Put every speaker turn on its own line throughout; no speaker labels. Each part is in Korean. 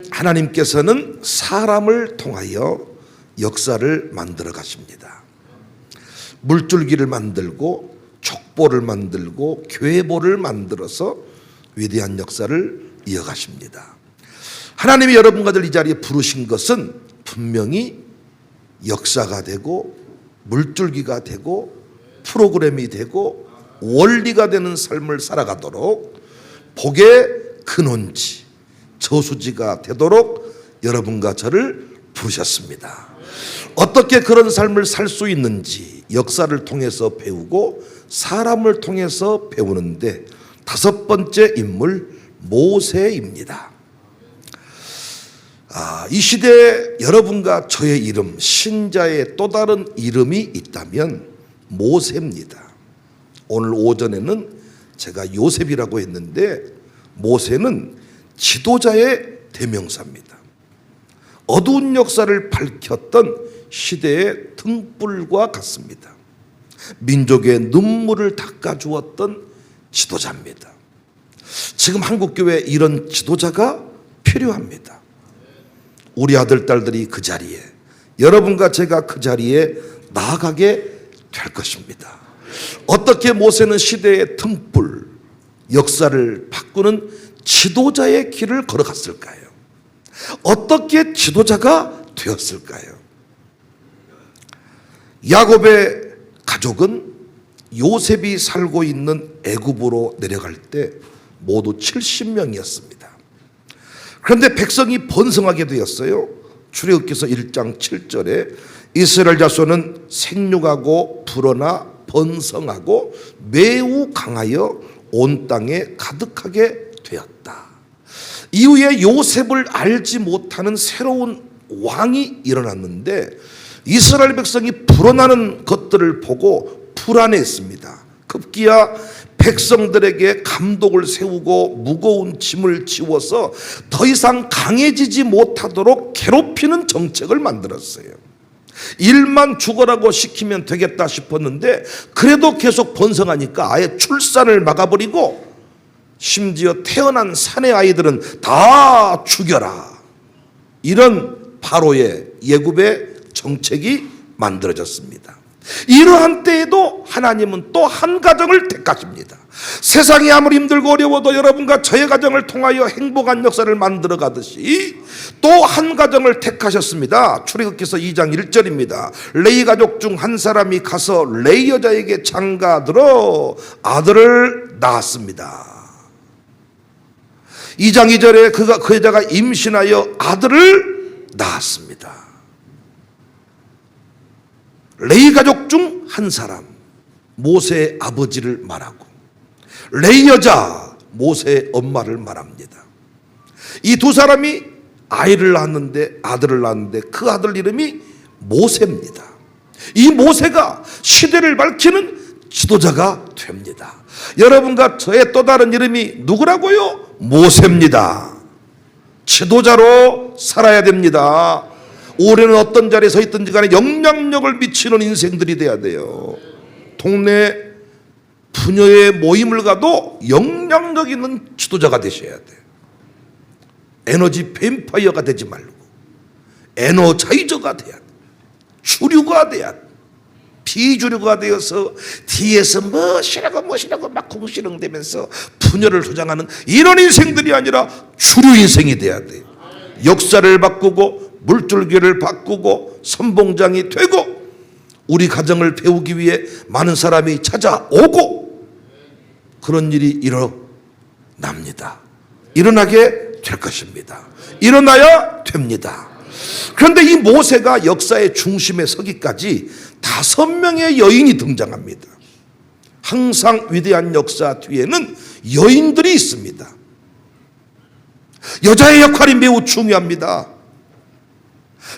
하나님께서는 사람을 통하여 역사를 만들어 가십니다. 물줄기를 만들고 족보를 만들고 계보를 만들어서 위대한 역사를 이어가십니다. 하나님이 여러분과 이 자리에 부르신 것은 분명히 역사가 되고 물줄기가 되고 프로그램이 되고 원리가 되는 삶을 살아가도록 복의 근원지, 저수지가 되도록 여러분과 저를 부르셨습니다. 어떻게 그런 삶을 살 수 있는지 역사를 통해서 배우고 사람을 통해서 배우는데 다섯 번째 인물 모세입니다. 이 시대에 여러분과 저의 이름, 신자의 또 다른 이름이 있다면 모세입니다. 오늘 오전에는 제가 요셉이라고 했는데 모세는 지도자의 대명사입니다. 어두운 역사를 밝혔던 시대의 등불과 같습니다. 민족의 눈물을 닦아주었던 지도자입니다. 지금 한국교회에 이런 지도자가 필요합니다. 우리 아들, 딸들이 그 자리에, 여러분과 제가 그 자리에 나아가게 될 것입니다. 어떻게 모세는 시대의 등불, 역사를 바꾸는 지도자의 길을 걸어갔을까요? 어떻게 지도자가 되었을까요? 야곱의 가족은 요셉이 살고 있는 애굽으로 내려갈 때 모두 70명이었습니다. 그런데 백성이 번성하게 되었어요. 출애굽기서 1장 7절에 이스라엘 자손은 생육하고 불어나 번성하고 매우 강하여 온 땅에 가득하게 되었다. 이후에 요셉을 알지 못하는 새로운 왕이 일어났는데 이스라엘 백성이 불어나는 것들을 보고 불안해했습니다. 급기야 백성들에게 감독을 세우고 무거운 짐을 지워서 더 이상 강해지지 못하도록 괴롭히는 정책을 만들었어요. 일만 죽어라고 시키면 되겠다 싶었는데 그래도 계속 번성하니까 아예 출산을 막아버리고 심지어 태어난 사내 아이들은 다 죽여라. 이런 바로의 예굽의 정책이 만들어졌습니다. 이러한 때에도 하나님은 또 한 가정을 택하십니다. 세상이 아무리 힘들고 어려워도 여러분과 저의 가정을 통하여 행복한 역사를 만들어 가듯이 또 한 가정을 택하셨습니다. 출애굽기서 2장 1절입니다. 레위 가족 중 한 사람이 가서 레위 여자에게 장가들어 아들을 낳았습니다. 2장 2절에 그 여자가 임신하여 아들을 낳았습니다. 레위 가족 중 한 사람, 모세의 아버지를 말하고 레위 여자, 모세의 엄마를 말합니다. 이 두 사람이 아들을 낳았는데 그 아들 이름이 모세입니다. 이 모세가 시대를 밝히는 지도자가 됩니다. 여러분과 저의 또 다른 이름이 누구라고요? 모세입니다. 지도자로 살아야 됩니다. 올해는 어떤 자리에 서 있든지 간에 영향력을 미치는 인생들이 돼야 돼요. 동네 부녀의 모임을 가도 영향력 있는 지도자가 되셔야 돼요. 에너지 뱀파이어가 되지 말고 에너자이저가 돼야 돼. 주류가 돼야 돼. 비주류가 되어서 뒤에서 뭐시라고 막 공시렁대면서 분열을 조장하는 이런 인생들이 아니라 주류 인생이 돼야 돼요. 역사를 바꾸고 물줄기를 바꾸고 선봉장이 되고 우리 가정을 배우기 위해 많은 사람이 찾아오고 그런 일이 일어납니다. 일어나게 될 것입니다. 일어나야 됩니다. 그런데 이 모세가 역사의 중심에 서기까지 5명의 여인이 등장합니다. 항상 위대한 역사 뒤에는 여인들이 있습니다. 여자의 역할이 매우 중요합니다.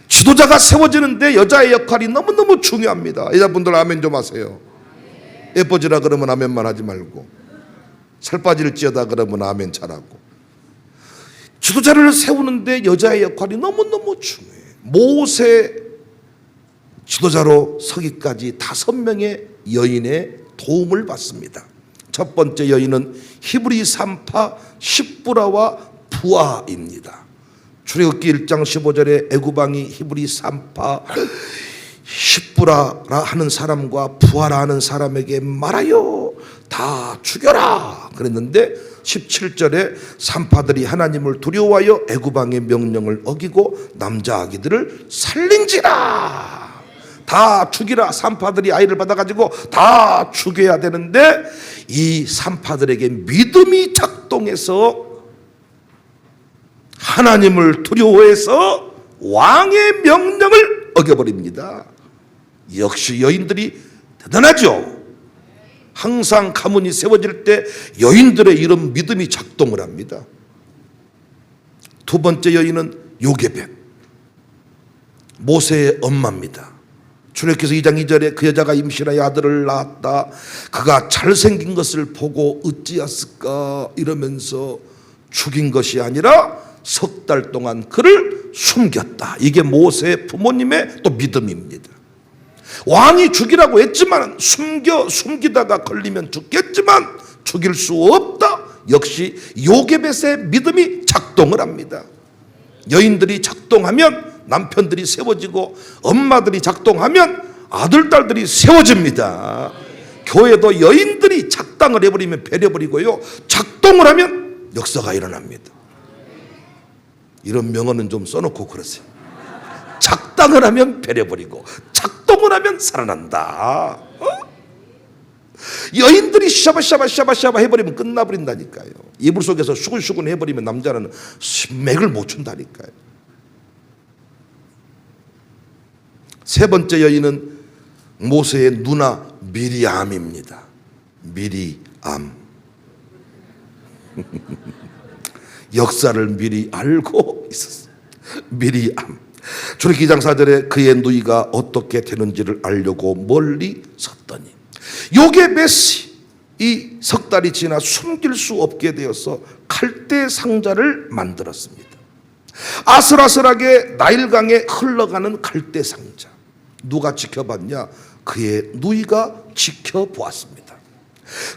지도자가 세워지는데 여자의 역할이 너무너무 중요합니다. 여자분들 아멘 좀 하세요. 예뻐지라 그러면 아멘만 하지 말고 살 빠질지어다 그러면 아멘 잘하고. 지도자를 세우는데 여자의 역할이 너무너무 중요해요. 모세 지도자로 서기까지 5명의 여인의 도움을 받습니다. 첫 번째 여인은 히브리 산파 십부라와 부아입니다. 출애굽기 1장 15절에 애굽왕이 히브리 산파 십부라라 하는 사람과 부하라 하는 사람에게 말하여 다 죽여라 그랬는데 17절에 산파들이 하나님을 두려워하여 애굽왕의 명령을 어기고 남자 아기들을 살린지라. 다 죽이라. 산파들이 아이를 받아가지고 다 죽여야 되는데 이 산파들에게 믿음이 작동해서 하나님을 두려워해서 왕의 명령을 어겨버립니다. 역시 여인들이 대단하죠. 항상 가문이 세워질 때 여인들의 이런 믿음이 작동을 합니다. 두 번째 여인은 요게벳, 모세의 엄마입니다. 출애굽기서 2장 2절에 그 여자가 임신하여 아들을 낳았다. 그가 잘생긴 것을 보고 어찌했을까 이러면서 죽인 것이 아니라 석 달 동안 그를 숨겼다. 이게 모세의 부모님의 또 믿음입니다. 왕이 죽이라고 했지만 숨기다가 걸리면 죽겠지만 죽일 수 없다. 역시 요게벳의 믿음이 작동을 합니다. 여인들이 작동하면 남편들이 세워지고 엄마들이 작동하면 아들, 딸들이 세워집니다. 교회도 여인들이 작당을 해버리면 배려버리고요, 작동을 하면 역사가 일어납니다. 이런 명언은 좀 써놓고 그러세요. 작당을 하면 배려버리고 작동을 하면 살아난다. 여인들이 샤바샤바 해버리면 끝나버린다니까요. 이불 속에서 수근수근 해버리면 남자는 맥을 못 춘다니까요. 세 번째 여인은 모세의 누나 미리암입니다. 미리암. 역사를 미리 알고 있었어요. 미리암. 출애굽기 2장 4절에 그의 누이가 어떻게 되는지를 알려고 멀리 섰더니 요게벳이 이 석 달이 지나 숨길 수 없게 되어서 칼대 상자를 만들었습니다. 아슬아슬하게 나일강에 흘러가는 칼대 상자. 누가 지켜봤냐? 그의 누이가 지켜보았습니다.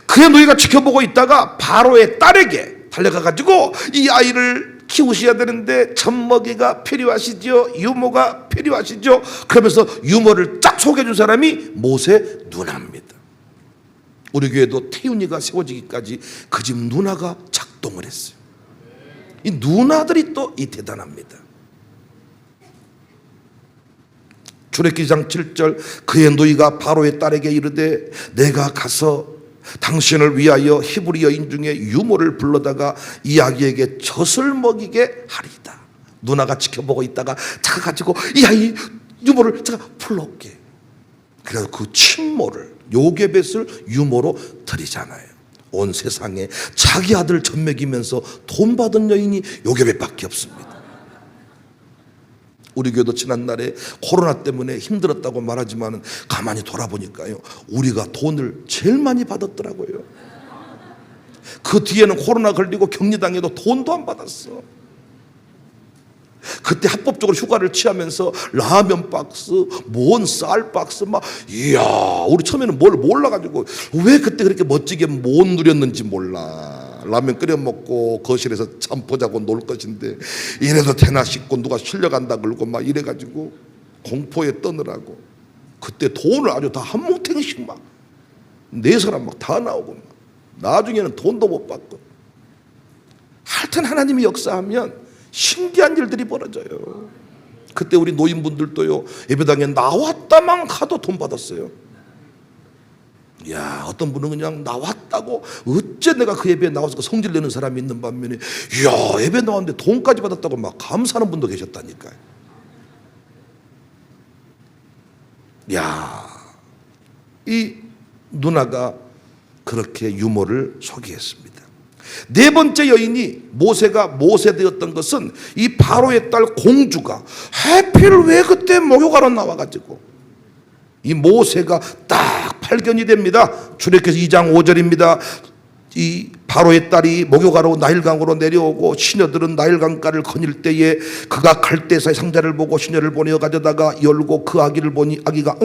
그의 누이가 지켜보고 있다가 바로의 딸에게 달려가 가지고 이 아이를 키우셔야 되는데 젖먹이가 필요하시죠? 유모가 필요하시죠? 그러면서 유모를 쫙 소개해 준 사람이 모세 누나입니다. 우리 교회도 태윤이가 세워지기까지 그 집 누나가 작동을 했어요. 이 누나들이 또 이 대단합니다. 출애굽기 2장 7절 그의 누이가 바로의 딸에게 이르되 내가 가서 당신을 위하여 히브리 여인 중에 유모를 불러다가 이 아기에게 젖을 먹이게 하리이다. 누나가 지켜보고 있다가 자가 가지고 이 아이 유모를 제가 불러올게. 그래서 그 친모를 요게벳을 유모로 드리잖아요. 온 세상에 자기 아들 젖 먹이면서 돈 받은 여인이 요게벳밖에 없습니다. 우리 교회도 지난날에 코로나 때문에 힘들었다고 말하지만 가만히 돌아보니까요, 우리가 돈을 제일 많이 받았더라고요. 그 뒤에는 코로나 걸리고 격리당해도 돈도 안 받았어. 그때 합법적으로 휴가를 취하면서 라면 박스, 뭔 쌀 박스 막, 이야, 우리 처음에는 뭘 몰라가지고 왜 그때 그렇게 멋지게 못 누렸는지 몰라. 라면 끓여 먹고 거실에서 잠포 자고 놀 것인데 이래도 되나 싶고 누가 실려간다 그러고 막 이래가지고 공포에 떠느라고 그때 돈을 아주 다 한 뭉탱이씩 막 네 사람 막 다 나오고 막 나중에는 돈도 못 받고 하여튼 하나님이 역사하면 신기한 일들이 벌어져요. 그때 우리 노인분들도요, 예배당에 나왔다만 가도 돈 받았어요. 야, 어떤 분은 그냥 나왔다고 어째 내가 그 예배에 나와서 성질 내는 사람이 있는 반면에 이야, 예배 나왔는데 돈까지 받았다고 막 감사하는 분도 계셨다니까요. 야, 이 누나가 그렇게 유모를 소개했습니다. 네 번째 여인이 모세가 모세되었던 것은 이 바로의 딸 공주가 하필 왜 그때 목욕하러 나와가지고 이 모세가 딱 발견이 됩니다. 출애굽기서 2장 5절입니다. 이 바로의 딸이 목욕하러 나일강으로 내려오고 시녀들은 나일강가를 거닐 때에 그가 갈대사의 상자를 보고 시녀를 보내어 가져다가 열고 그 아기를 보니 아기가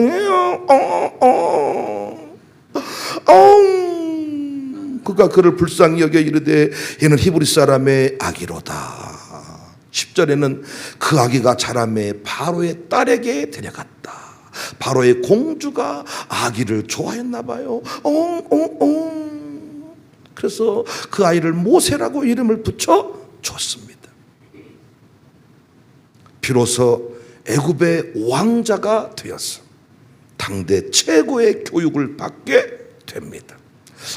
그가 그를 불쌍히 여겨 이르되 얘는 히브리 사람의 아기로다. 10절에는 그 아기가 자라매 바로의 딸에게 데려갔다. 바로의 공주가 아기를 좋아했나 봐요. 그래서 그 아이를 모세라고 이름을 붙여 줬습니다. 비로소 애굽의 왕자가 되었어. 당대 최고의 교육을 받게 됩니다.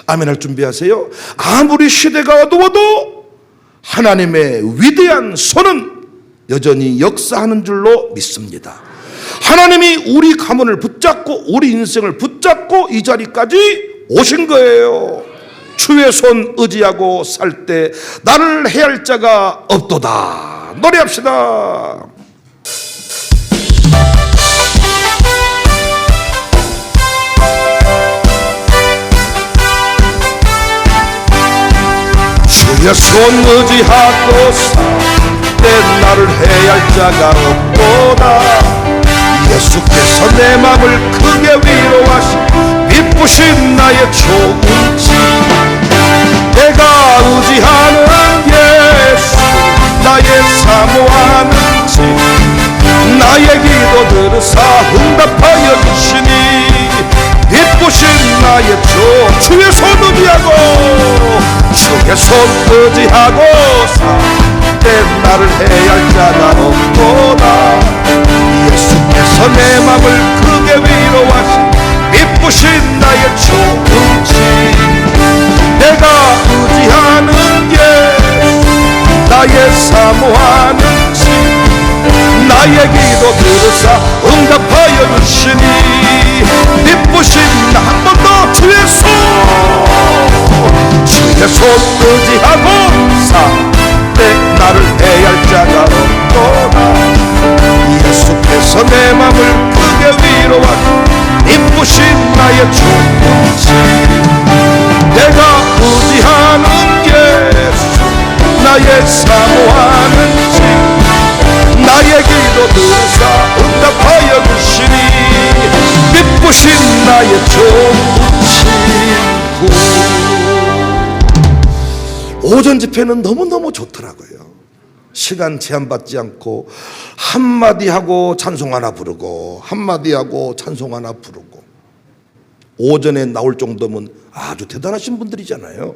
아멘 할 준비하세요. 아무리 시대가 어두워도 하나님의 위대한 손은 여전히 역사하는 줄로 믿습니다. 하나님이 우리 가문을 붙잡고 우리 인생을 붙잡고 이 자리까지 오신 거예요. 주의 손 의지하고 살 때 나를 해할 자가 없도다. 노래합시다. 주의 손 의지하고 살 때 나를 해할 자가 없도다. 예수께서 내 맘을 크게 위로하시 기쁘신 나의 좋은지 내가 의지하는 예수 나의 사모하는지 나의 기도 들으사 응답하여 주시니 기쁘신 나의 주의 손 의지하고 주의 손 의지하고 살 때 나를 해할 자가 없도다. 예수께서 내 맘을 크게 위로하시 기쁘신 나의 좋은지 내가 의지하는 예수 나의 사모하는지 나의 기도 들으사 응답하여 주시니 기쁘신 나 한 번 더 주의 손 의지하고 살 때 나를 해할 자가 없도다. 예수께서 내 맘을 크게 위로하시 기쁘신 나의 좋은지 내가 의지하는 예수 나의 사모하는지 나의 기도 들으사 응답하여 주시니 기쁘신 나의 좋은 친구. 오전 집회는 너무너무 좋더라고요. 시간 제한받지 않고 한마디 하고 찬송 하나 부르고 한마디 하고 찬송 하나 부르고 오전에 나올 정도면 아주 대단하신 분들이잖아요.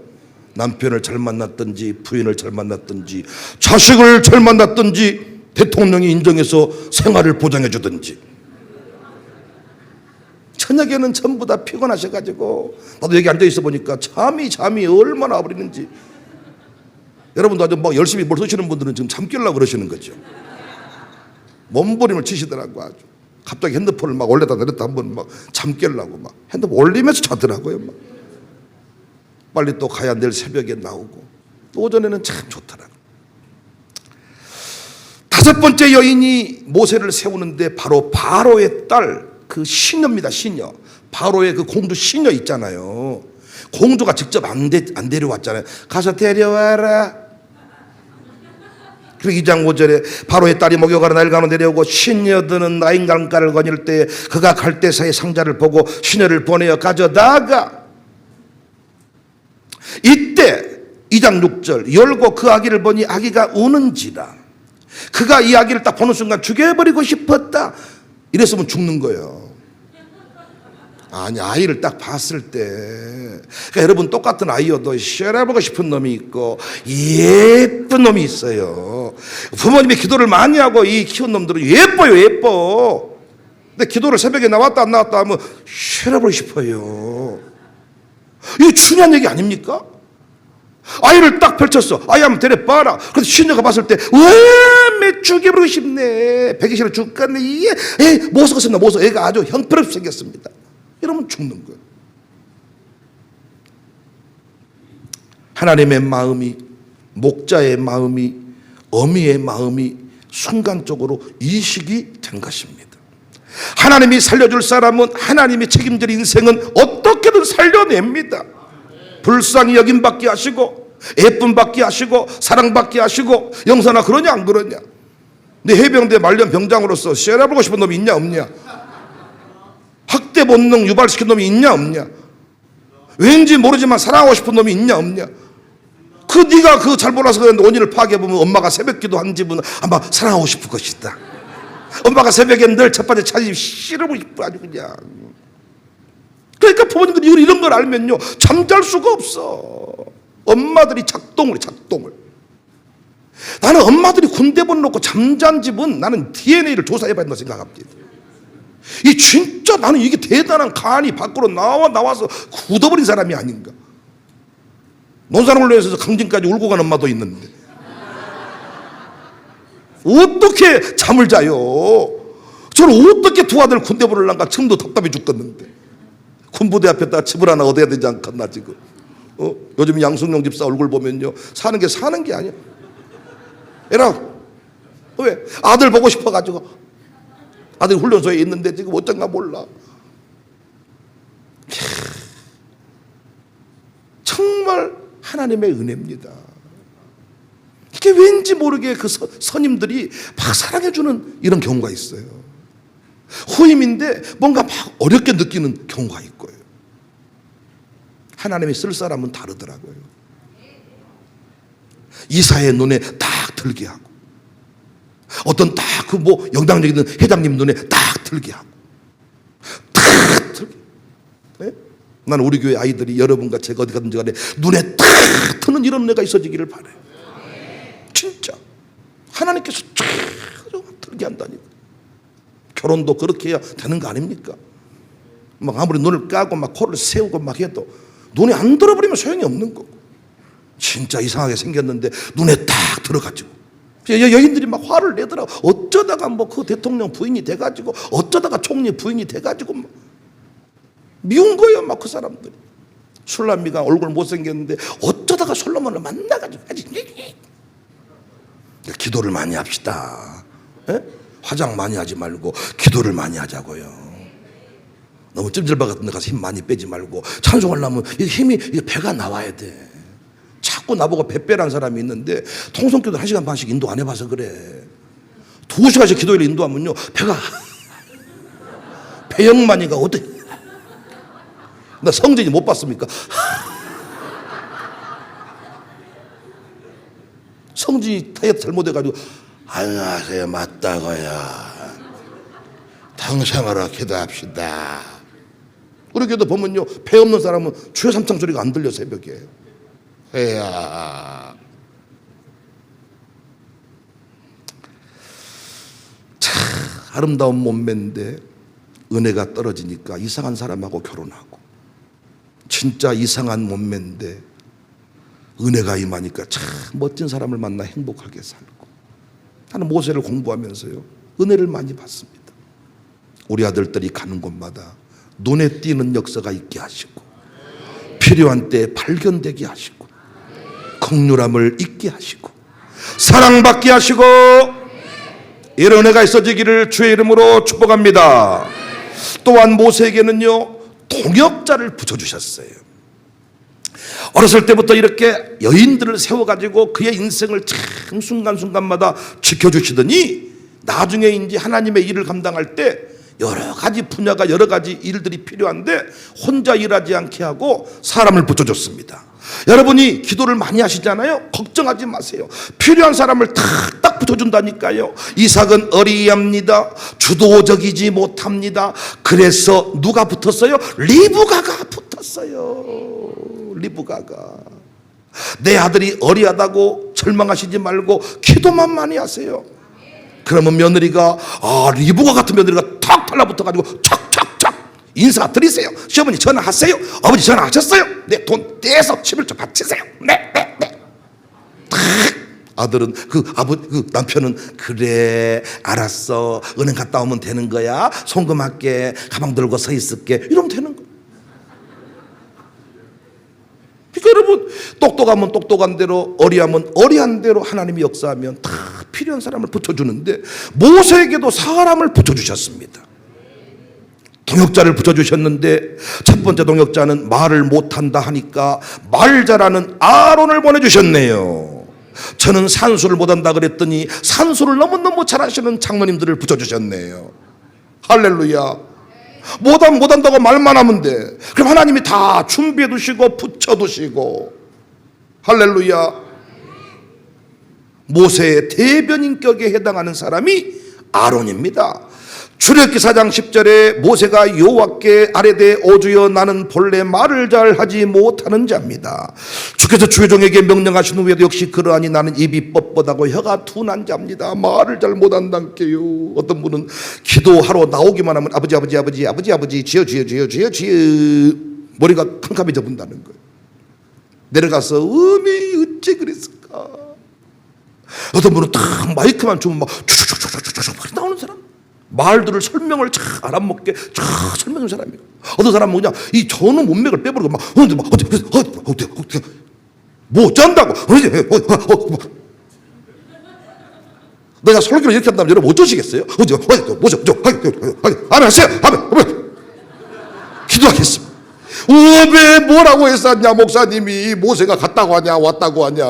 남편을 잘 만났든지 부인을 잘 만났든지 자식을 잘 만났든지 대통령이 인정해서 생활을 보장해 주든지 저녁에는 전부 다 피곤하셔가지고 나도 여기 앉아있어 보니까 잠이 얼마나 와버리는지 여러분도 아주 막 열심히 뭘 쓰시는 분들은 지금 잠 깨려고 그러시는 거죠. 몸부림을 치시더라고. 아주 갑자기 핸드폰을 막 올렸다 내렸다 한번 막 잠 깨려고 막 핸드폰 올리면서 자더라고요. 막 빨리 또 가야 내일 새벽에 나오고 또 오전에는 참 좋더라고. 다섯 번째 여인이 모세를 세우는데 바로 바로의 딸 그 시녀입니다. 시녀. 바로의 그 공주 시녀 있잖아요. 공주가 직접 안 데려왔잖아요. 가서 데려와라. 그리고 2장 5절에 바로의 딸이 목욕하러 나일강으로 내려오고 시녀들은 나인 강가를 거닐 때 그가 갈대사의 상자를 보고 시녀를 보내어 가져다가 이때 2장 6절 열고 그 아기를 보니 아기가 우는지라. 그가 이 아기를 딱 보는 순간 죽여버리고 싶었다. 이랬으면 죽는 거예요. 아니 아이를 딱 봤을 때 그러니까 여러분 똑같은 아이여도 시험해보고 싶은 놈이 있고 예쁜 놈이 있어요. 부모님이 기도를 많이 하고 이 키운 놈들은 예뻐요. 예뻐. 근데 기도를 새벽에 나왔다 안 나왔다 하면 시험해보고 싶어요. 이거 중요한 얘기 아닙니까? 아이를 딱 펼쳤어. 아이 한번 데려봐라. 그래서 시녀가 봤을 때 왜 죽여버리고 싶네. 배기 싫어 죽겠네. 이게 모서가 생겼나 모서. 애가 아주 형편없이 생겼습니다. 이러면 죽는 거예요. 하나님의 마음이 목자의 마음이 어미의 마음이 순간적으로 이식이 된 것입니다. 하나님이 살려줄 사람은 하나님이 책임질 인생은 어떻게든 살려냅니다. 불쌍히 여김받게 하시고 예쁨받게 하시고 사랑받게 하시고 영선아 그러냐 안 그러냐. 내 해병대 말년 병장으로서 시험해보고 싶은 놈이 있냐 없냐. 학대 본능 유발시킨 놈이 있냐 없냐. 왠지 모르지만 사랑하고 싶은 놈이 있냐 없냐. 그 네가 그 잘 몰라서 그런데 원인을 파악해보면 엄마가 새벽기도 한 집은 아마 사랑하고 싶을 것이다. 엄마가 새벽에 늘 첫번째 차지 씨름고 싶어 아주 그냥. 그러니까 부모님들이 이런 걸 알면요 잠잘 수가 없어. 엄마들이 작동을. 나는 엄마들이 군대 보내놓고 잠잔 집은 나는 DNA를 조사해봐야 된다고 생각합니다. 이 진짜 나는 이게 대단한 간이 밖으로 나와서 굳어버린 사람이 아닌가. 논산훈련에서 강진까지 울고 간 엄마도 있는데 어떻게 잠을 자요? 저는 어떻게 두 아들 군대 보내려는가 지금도 답답해 죽겠는데. 군부대 앞에다 집을 하나 얻어야 되지 않겠나 지금. 요즘 양승용 집사 얼굴 보면요 사는 게 아니야. 얘라 왜? 아들 보고 싶어가지고. 아들이 훈련소에 있는데 지금 어쩐가 몰라. 정말 하나님의 은혜입니다. 이게 왠지 모르게 그 선임들이 막 사랑해주는 이런 경우가 있어요. 후임인데 뭔가 막 어렵게 느끼는 경우가 있고요. 하나님이 쓸 사람은 다르더라고요. 이사의 눈에 딱 들게 하고, 어떤 딱 그 뭐 영당적인 회장님 눈에 딱 들게 하고, 딱 들게. 네? 나는 우리 교회 아이들이 여러분과 제가 어디 가든지 간에 눈에 딱 트는 이런 은혜가 있어지기를 바라요. 진짜 하나님께서 쫙 들게 한다니까. 결혼도 그렇게 해야 되는 거 아닙니까? 막 아무리 눈을 까고 막 코를 세우고 막 해도 눈에 안 들어버리면 소용이 없는 거고. 진짜 이상하게 생겼는데 눈에 딱 들어가지고 여인들이 막 화를 내더라고. 어쩌다가 뭐 그 대통령 부인이 돼가지고, 어쩌다가 총리 부인이 돼가지고 막 미운 거예요 막 그 사람들이. 술람미가 얼굴 못생겼는데 어쩌다가 솔로몬을 만나가지고. 기도를 많이 합시다. 에? 화장 많이 하지 말고 기도를 많이 하자고요. 너무 찜질방 같은 데 가서 힘 많이 빼지 말고, 찬송하려면 힘이 배가 나와야 돼. 자꾸 나보고 배 빼라는 사람이 있는데 통성기도 1시간 반씩 인도 안 해봐서 그래. 2시간씩 기도를 인도하면요 배가 배영만이가 어때? 나 성진이 못 봤습니까? 성진이 다이어트 잘못해가지고 안녕하세요 맞다고요. 당생하라 기도합시다. 우리 교도 보면요 배 없는 사람은 주여 삼창 소리가 안 들려 새벽에. 해야 참 아름다운 몸매인데 은혜가 떨어지니까 이상한 사람하고 결혼하고, 진짜 이상한 몸매인데 은혜가 임하니까 참 멋진 사람을 만나 행복하게 살고. 나는 모세를 공부하면서요 은혜를 많이 받습니다. 우리 아들들이 가는 곳마다 눈에 띄는 역사가 있게 하시고, 필요한 때에 발견되게 하시고, 긍휼함을 잊게 하시고, 사랑받게 하시고, 이런 은혜가 있어지기를 주의 이름으로 축복합니다. 또한 모세에게는요 동역자를 붙여주셨어요. 어렸을 때부터 이렇게 여인들을 세워가지고 그의 인생을 참 순간순간마다 지켜주시더니 나중에 이제 하나님의 일을 감당할 때 여러 가지 분야가 여러 가지 일들이 필요한데 혼자 일하지 않게 하고 사람을 붙여줬습니다. 여러분이 기도를 많이 하시잖아요. 걱정하지 마세요. 필요한 사람을 탁딱 붙여준다니까요. 이삭은 어리합니다. 주도적이지 못합니다. 그래서 누가 붙었어요? 리브가가 붙었어요. 리브가가. 내 아들이 어리하다고 절망하시지 말고 기도만 많이 하세요. 그러면 며느리가 리브가 같은 며느리가 탁 달라붙어가지고 척척척 인사 드리세요. 시어머니 전화하세요. 어머니 전화하셨어요. 네, 돈 떼서 11조 바치세요. 네. 아들은 그 남편은 그래 알았어 은행 갔다 오면 되는 거야. 송금할게. 가방 들고 서 있을게. 이러면 되는 거야. 그러니까 여러분 똑똑하면 똑똑한 대로, 어리하면 어리한 대로 하나님이 역사하면 다 필요한 사람을 붙여주는데 모세에게도 사람을 붙여주셨습니다. 동역자를 붙여주셨는데 첫 번째 동역자는 말을 못한다 하니까 말 잘하는 아론을 보내주셨네요. 저는 산수를 못한다 그랬더니 산수를 너무너무 잘하시는 장로님들을 붙여주셨네요. 할렐루야. 못한다고 말만 하면 돼. 그럼 하나님이 다 준비해 두시고 붙여 두시고. 할렐루야. 모세의 대변인격에 해당하는 사람이 아론입니다. 출애굽기 4장 10절에 모세가 여호와께 아뢰되 오주여 나는 본래 말을 잘 하지 못하는 자입니다. 주께서 주의 종에게 명령하신 후에도 역시 그러하니 나는 입이 뻣뻣하고 혀가 둔한 자입니다. 말을 잘 못한다게요. 어떤 분은 기도하러 나오기만 하면 아버지 지어 머리가 캄캄해져 본다는 거예요. 내려가서 어미 어째 그랬을까. 어떤 분은 딱 마이크만 주면 막 쭉쭉쭉쭉쭉 나오는 사람, 말들을 설명을 잘 알아먹게 잘 설명하는 사람이에요. 어떤 사람은 그냥 이 전후 문맥을 빼버리고 막 뭐 짠다고 내가 설교를 이렇게 한다면 여러분 어쩌시겠어요? 하세요. 기도하겠습니다. 왜 뭐라고 했었냐 목사님이. 모세가 갔다고 하냐 왔다고 하냐.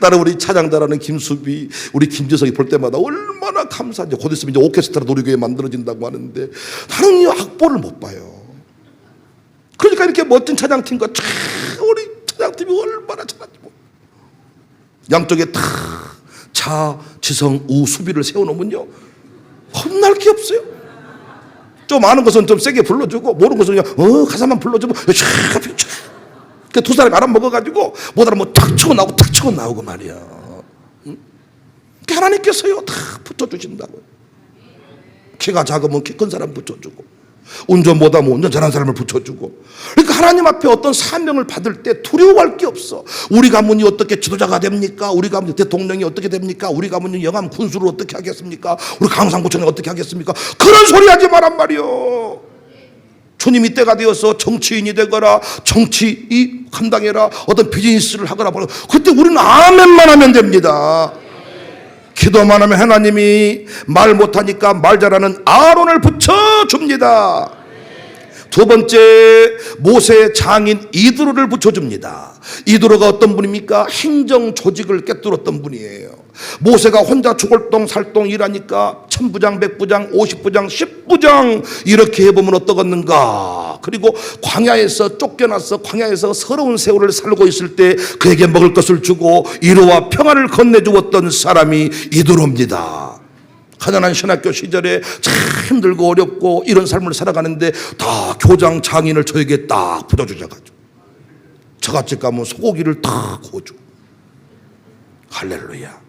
나는 우리 찬양자라는 김수비, 우리 김재석이 볼 때마다 얼마나 감사한지. 곧 있으면 이제 오케스트라 놀이교회 만들어진다고 하는데 나는 이 악보를 못 봐요. 그러니까 이렇게 멋진 찬양팀과 우리 찬양팀이 얼마나 잘하지. 양쪽에 다 자, 지성, 우, 수비를 세워놓으면요 혼날 게 없어요. 좀 아는 것은 좀 세게 불러주고 모르는 것은 그냥 가사만 불러주고 그 두 사람이 알아먹어가지고 못 알아보면 탁 치고 나오고 탁 치고 나오고 말이야. 응? 하나님께서요 다 붙여주신다고요. 키가 작으면 키 큰 사람 붙여주고, 운전 못하면 운전 잘하는 사람을 붙여주고. 그러니까 하나님 앞에 어떤 사명을 받을 때 두려워할 게 없어. 우리 가문이 어떻게 지도자가 됩니까? 우리 가문 대통령이 어떻게 됩니까? 우리 가문이 영암 군수를 어떻게 하겠습니까? 우리 강상구청이 어떻게 하겠습니까? 그런 소리 하지 말란 말이요. 주님이 때가 되어서 정치인이 되거나 정치 감당해라, 어떤 비즈니스를 하거나, 그때 우리는 아멘만 하면 됩니다. 기도만 하면 하나님이 말 못하니까 말 잘하는 아론을 붙여줍니다. 두 번째, 모세의 장인 이드로를 붙여줍니다. 이드로가 어떤 분입니까? 행정 조직을 꿰뚫었던 분이에요. 모세가 혼자 초골동살동 일하니까 1000부장, 100부장, 50부장, 10부장 이렇게 해보면 어떠겠는가. 그리고 광야에서 쫓겨나서 광야에서 서러운 세월을 살고 있을 때 그에게 먹을 것을 주고 위로와 평안을 건네주었던 사람이 이드로입니다. 가난한 신학교 시절에 참 힘들고 어렵고 이런 삶을 살아가는데 다 교장 장인을 저에게 딱 붙여주셔가지고 저같이 가면 소고기를 딱 구워주고. 할렐루야.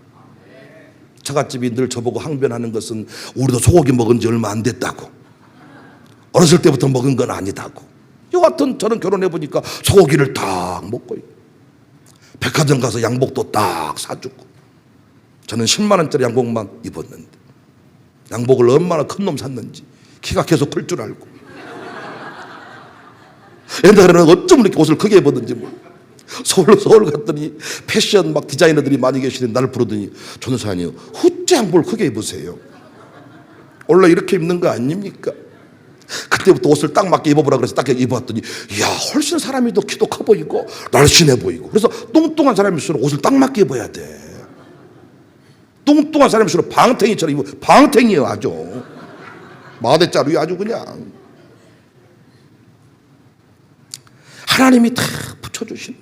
처갓집이 늘 저보고 항변하는 것은 우리도 소고기 먹은 지 얼마 안 됐다고, 어렸을 때부터 먹은 건 아니다고. 여하튼 저는 결혼해보니까 소고기를 딱 먹고 백화점 가서 양복도 딱 사주고. 저는 10만 원짜리 양복만 입었는데 양복을 얼마나 큰 놈 샀는지 키가 계속 클 줄 알고. 옛날에는 어쩜 이렇게 옷을 크게 입었는지 몰라. 서울 갔더니 패션 막 디자이너들이 많이 계시는데 나를 부르더니 전도사님 어째 양복을 크게 입으세요? 원래 이렇게 입는 거 아닙니까? 그때부터 옷을 딱 맞게 입어보라 그래서 딱 입어봤더니 이야, 훨씬 사람이 더 키도 커 보이고 날씬해 보이고. 그래서 뚱뚱한 사람일수록 옷을 딱 맞게 입어야 돼. 뚱뚱한 사람일수록 방탱이처럼 입어. 방탱이에요 아주. 마대자루에 아주 그냥. 하나님이 다 붙여주신.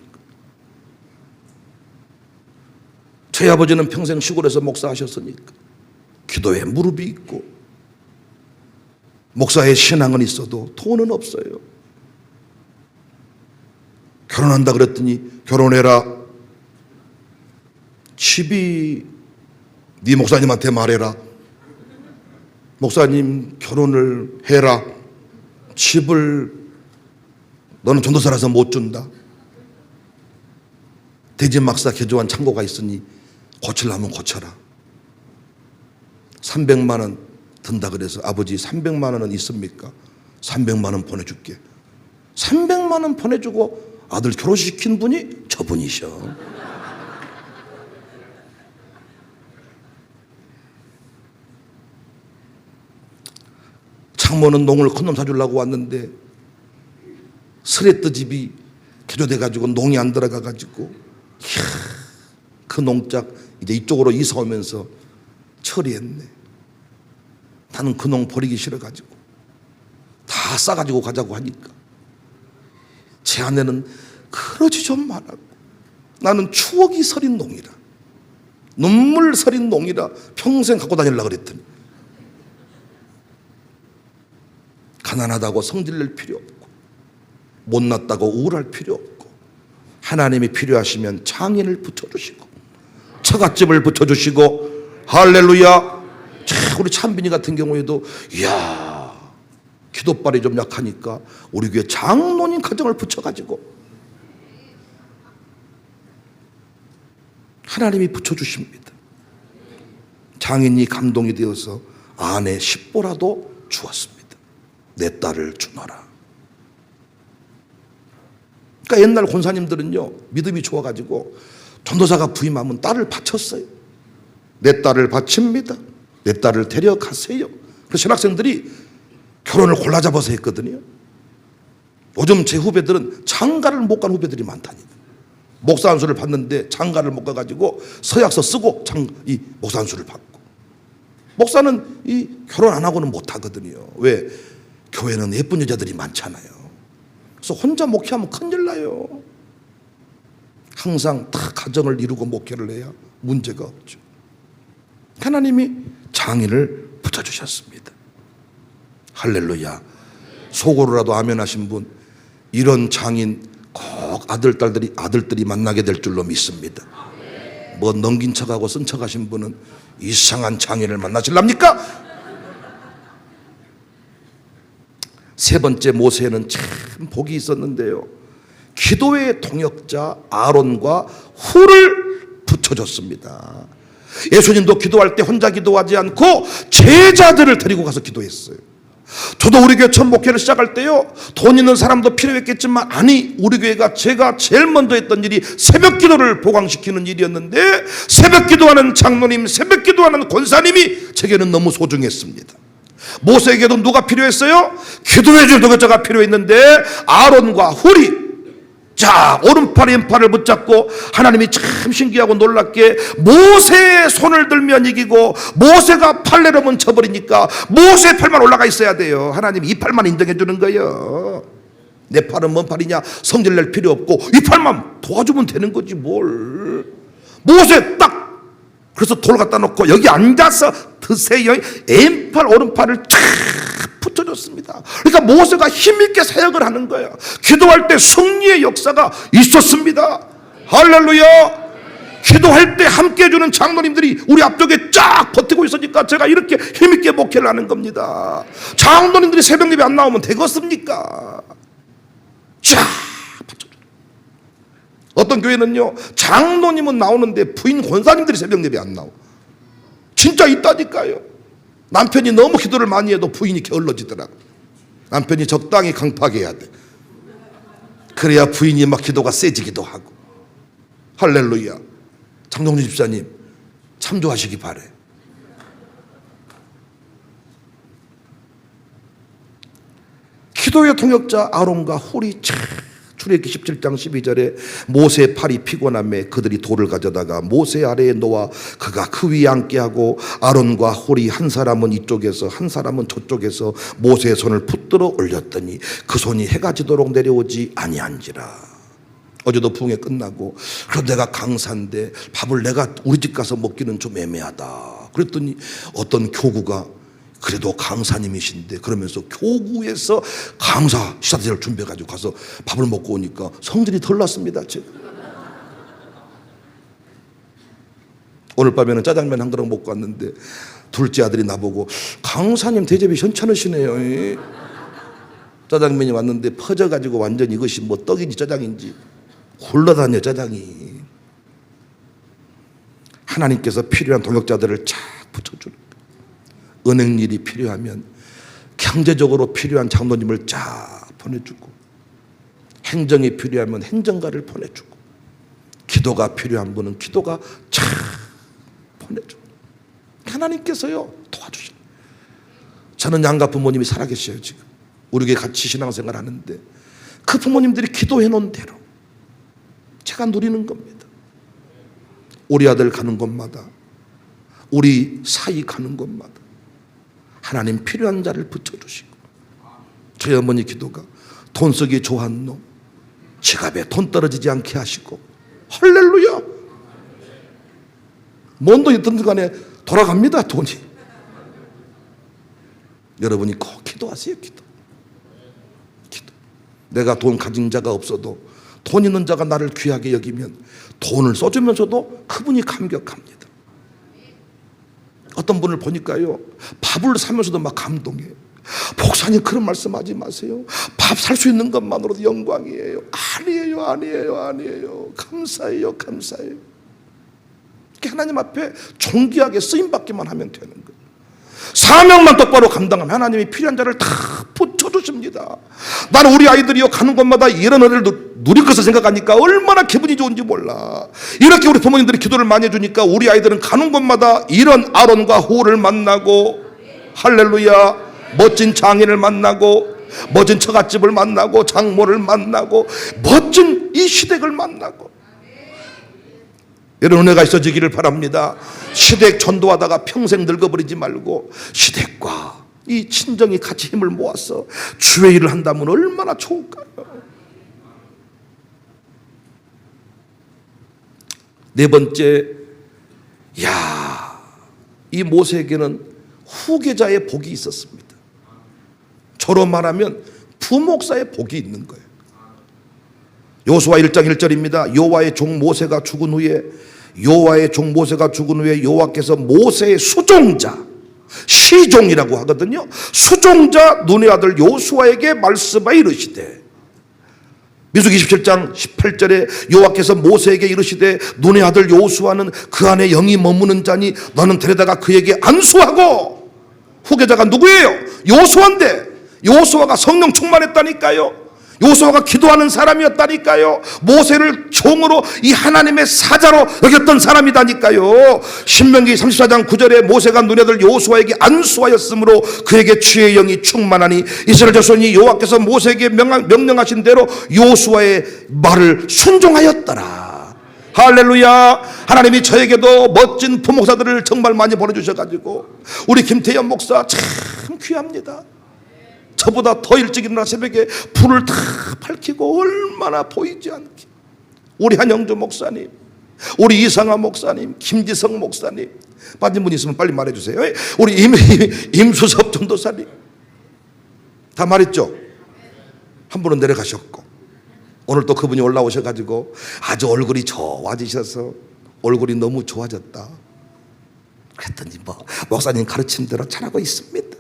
저희 아버지는 평생 시골에서 목사하셨으니까 기도에 무릎이 있고 목사의 신앙은 있어도 돈은 없어요. 결혼한다 그랬더니 결혼해라. 집이 네 목사님한테 말해라. 목사님 결혼을 해라. 집을 너는 전도사라서 못 준다. 대진막사 개조한 창고가 있으니 고치려면 고쳐라. 300만 원 든다 그래서 아버지 300만 원은 있습니까? 300만 원 보내줄게. 300만 원 보내주고 아들 결혼시킨 분이 저분이셔. 장모는 농을 큰 놈 사주려고 왔는데 스레트 집이 개조돼가지고 농이 안 들어가가지고 그 농짝 이제 이쪽으로 이사 오면서 처리했네. 나는 그 농 버리기 싫어가지고 다 싸가지고 가자고 하니까 제 아내는 그러지 좀 말라고. 나는 추억이 서린 농이라, 눈물 서린 농이라 평생 갖고 다니려고 그랬더니, 가난하다고 성질낼 필요 없고, 못났다고 우울할 필요 없고, 하나님이 필요하시면 장인을 붙여주시고 처갓집을 붙여주시고, 할렐루야. 우리 찬빈이 같은 경우에도 이야, 기도발이 좀 약하니까 우리 교회 장로님 가정을 붙여가지고 하나님이 붙여주십니다. 장인이 감동이 되어서 아내 10보라도 주었습니다. 내 딸을 주너라. 그러니까 옛날 권사님들은요, 믿음이 좋아가지고 전도사가 부임하면 딸을 바쳤어요. 내 딸을 바칩니다. 내 딸을 데려가세요. 그래서 신학생들이 결혼을 골라 잡아서 했거든요. 요즘 제 후배들은 장가를 못 간 후배들이 많다니까. 목사 안수를 받는데 장가를 못 가가지고 서약서 쓰고 이 목사 안수를 받고. 목사는 이 결혼 안 하고는 못 하거든요. 왜? 교회는 예쁜 여자들이 많잖아요. 그래서 혼자 목회하면 큰일 나요. 항상 다 가정을 이루고 목회를 해야 문제가 없죠. 하나님이 장인을 붙여주셨습니다. 할렐루야. 속으로라도 아멘 하신 분, 이런 장인 꼭 아들들이 만나게 될 줄로 믿습니다. 뭐 넘긴 척하고 쓴 척하신 분은 이상한 장인을 만나실랍니까? 세 번째, 모세는 참 복이 있었는데요, 기도의 동역자 아론과 훌을 붙여줬습니다. 예수님도 기도할 때 혼자 기도하지 않고 제자들을 데리고 가서 기도했어요. 저도 우리 교회 처음 목회를 시작할 때요, 돈 있는 사람도 필요했겠지만, 아니, 우리 교회가 제가 제일 먼저 했던 일이 새벽 기도를 보강시키는 일이었는데, 새벽 기도하는 장로님, 새벽 기도하는 권사님이 제게는 너무 소중했습니다. 모세에게도 누가 필요했어요? 기도해 줄 동역자가 필요했는데, 아론과 훌이 자, 오른팔 왼팔을 붙잡고, 하나님이 참 신기하고 놀랍게 모세의 손을 들면 이기고, 모세가 팔 내려면 져버리니까 모세의 팔만 올라가 있어야 돼요. 하나님이 이 팔만 인정해 주는 거예요. 내 팔은 뭔 팔이냐, 성질 낼 필요 없고 이 팔만 도와주면 되는 거지 뭘. 모세 딱, 그래서 돌 갖다 놓고 여기 앉아서 드세요. 왼팔 오른팔을 쫙 붙여줬습니다. 그러니까 모세가 힘있게 사역을 하는 거예요. 기도할 때 승리의 역사가 있었습니다. 할렐루야. 기도할 때 함께 해주는 장로님들이 우리 앞쪽에 쫙 버티고 있으니까 제가 이렇게 힘있게 목회를 하는 겁니다. 장로님들이 새벽 예배 안 나오면 되겠습니까? 쫙 붙여줘. 어떤 교회는요, 장로님은 나오는데 부인 권사님들이 새벽 예배 안 나오. 진짜 있다니까요. 남편이 너무 기도를 많이 해도 부인이 게을러지더라고. 남편이 적당히 강팍해야 돼. 그래야 부인이 막 기도가 세지기도 하고. 할렐루야. 장동준 집사님 참조하시기 바래. 기도의 통역자 아론과 훌이 출애굽기 17장 12절에 모세의 팔이 피곤함에 그들이 돌을 가져다가 모세 아래에 놓아 그가 그 위에 앉게 하고, 아론과 훌이 한 사람은 이쪽에서 한 사람은 저쪽에서 모세의 손을 붙들어 올렸더니 그 손이 해가 지도록 내려오지 아니한지라. 어제도 부흥회 끝나고, 그럼 내가 강사인데 밥을 내가 우리 집 가서 먹기는 좀 애매하다 그랬더니 어떤 교구가, 그래도 강사님이신데, 그러면서 교구에서 강사 시사대를 준비해가지고 가서 밥을 먹고 오니까 성질이 덜 났습니다. 제가 오늘 밤에는 짜장면 한 그릇 먹고 왔는데 둘째 아들이 나보고, 강사님 대접이 현찮으시네요. 짜장면이 왔는데 퍼져가지고 완전 이것이 뭐 떡인지 짜장인지 굴러다녀 짜장이. 하나님께서 필요한 동역자들을 쫙 붙여주는 거예요. 은행 일이 필요하면 경제적으로 필요한 장로님을 쫙 보내주고, 행정이 필요하면 행정가를 보내주고, 기도가 필요한 분은 기도가 쫙 보내주고, 하나님께서요 도와주시는. 저는 양가 부모님이 살아계셔요. 지금 우리 교회 같이 신앙생활 하는데 그 부모님들이 기도해 놓은 대로 제가 누리는 겁니다. 우리 아들 가는 곳마다, 우리 사이 가는 곳마다 하나님 필요한 자를 붙여주시고, 저희 어머니 기도가 돈 쓰기 좋아하는 놈, 지갑에 돈 떨어지지 않게 하시고, 할렐루야. 뭔 돈이든 간에 돌아갑니다, 돈이. 여러분이 꼭 기도하세요. 기도. 내가 돈 가진 자가 없어도 돈 있는 자가 나를 귀하게 여기면 돈을 써주면서도 그분이 감격합니다. 어떤 분을 보니까요, 밥을 사면서도 막 감동해요. 목사님, 그런 말씀하지 마세요. 밥 살 수 있는 것만으로도 영광이에요. 아니에요, 아니에요, 아니에요. 감사해요, 감사해요. 하나님 앞에 존귀하게 쓰임받기만 하면 되는 거예요. 사명만 똑바로 감당하면 하나님이 필요한 자를 다 붙여주십니다. 나는 우리 아이들이요, 가는 곳마다 이런 은혜를 누릴 것을 생각하니까 얼마나 기분이 좋은지 몰라. 이렇게 우리 부모님들이 기도를 많이 해주니까 우리 아이들은 가는 곳마다 이런 아론과 후를 만나고, 할렐루야, 멋진 장인을 만나고, 멋진 처갓집을 만나고, 장모를 만나고, 멋진 이 시댁을 만나고, 이런 은혜가 있어지기를 바랍니다. 시댁 전도하다가 평생 늙어버리지 말고 시댁과 이 친정이 같이 힘을 모아서 주의 일을 한다면 얼마나 좋을까요? 네 번째, 이 모세에게는 후계자의 복이 있었습니다. 저로 말하면 부목사의 복이 있는 거예요. 여호수아 1장 1절입니다. 여호와의 종 모세가 죽은 후에 여호와께서 모세의 수종자, 시종이라고 하거든요. 수종자 눈의 아들 여호수아에게 말씀하여 이르시되, 민수기 27장 18절에 여호와께서 모세에게 이르시되, 눈의 아들 여호수아는 그 안에 영이 머무는 자니 너는 데려다가 그에게 안수하고. 후계자가 누구예요? 여호수아인데, 여호수아가 성령 충만했다니까요. 여호수아가 기도하는 사람이었다니까요. 모세를 종으로 이 하나님의 사자로 여겼던 사람이다니까요. 신명기 34장 9절에 모세가 눈의 아들 여호수아에게 안수하였으므로 그에게 주의 영이 충만하니 이스라엘 자손이 여호와께서 모세에게 명령하신 대로 여호수아의 말을 순종하였더라. 할렐루야. 하나님이 저에게도 멋진 부목사들을 정말 많이 보내주셔가지고, 우리 김태현 목사 참 귀합니다. 저보다 더 일찍 일어나 새벽에 불을 다 밝히고 얼마나 보이지 않게. 우리 한영조 목사님, 우리 이상하 목사님, 김지성 목사님, 빠진 분 있으면 빨리 말해주세요. 우리 임수섭 전도사님, 다 말했죠? 한 분은 내려가셨고, 오늘 또 그분이 올라오셔가지고 아주 얼굴이 좋아지셔서 얼굴이 너무 좋아졌다. 그랬더니 목사님 가르침대로 잘하고 있습니다.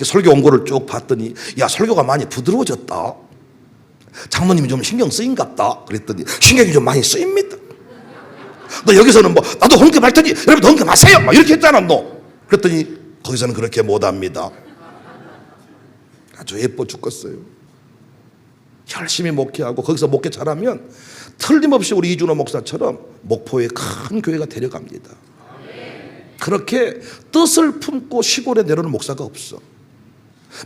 설교 원고를 쭉 봤더니, 야, 설교가 많이 부드러워졌다. 장모님이 좀 신경 쓰인갑다. 그랬더니 신경이 좀 많이 쓰입니다. 너 여기서는 나도 honke 말 테니 여러분도 honke 마세요, 이렇게 했잖아 너. 그랬더니 거기서는 그렇게 못합니다. 아주 예뻐 죽겠어요. 열심히 목회하고 거기서 목회 잘하면 틀림없이 우리 이준호 목사처럼 목포에 큰 교회가 데려갑니다. 그렇게 뜻을 품고 시골에 내려오는 목사가 없어.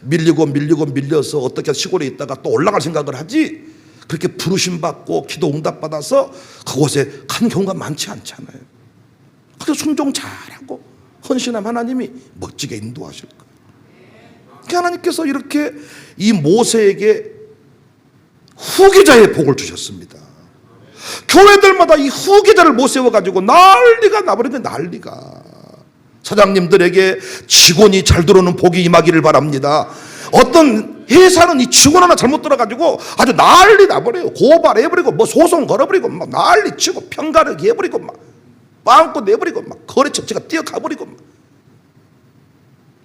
밀려서 어떻게 시골에 있다가 또 올라갈 생각을 하지, 그렇게 부르심 받고 기도 응답 받아서 그곳에 간 경우가 많지 않잖아요. 그래서 순종 잘하고 헌신하면 하나님이 멋지게 인도하실 거예요. 하나님께서 이렇게 이 모세에게 후계자의 복을 주셨습니다. 교회들마다 이 후계자를 못 세워가지고 난리가 나버리는 난리가. 사장님들에게 직원이 잘 들어오는 복이 임하기를 바랍니다. 어떤 회사는 이 직원 하나 잘못 들어가지고 아주 난리 나버려요. 고발해버리고 소송 걸어버리고 난리 치고 평가르기 해버리고 빵꾸 내버리고 거래처치가 뛰어가버리고.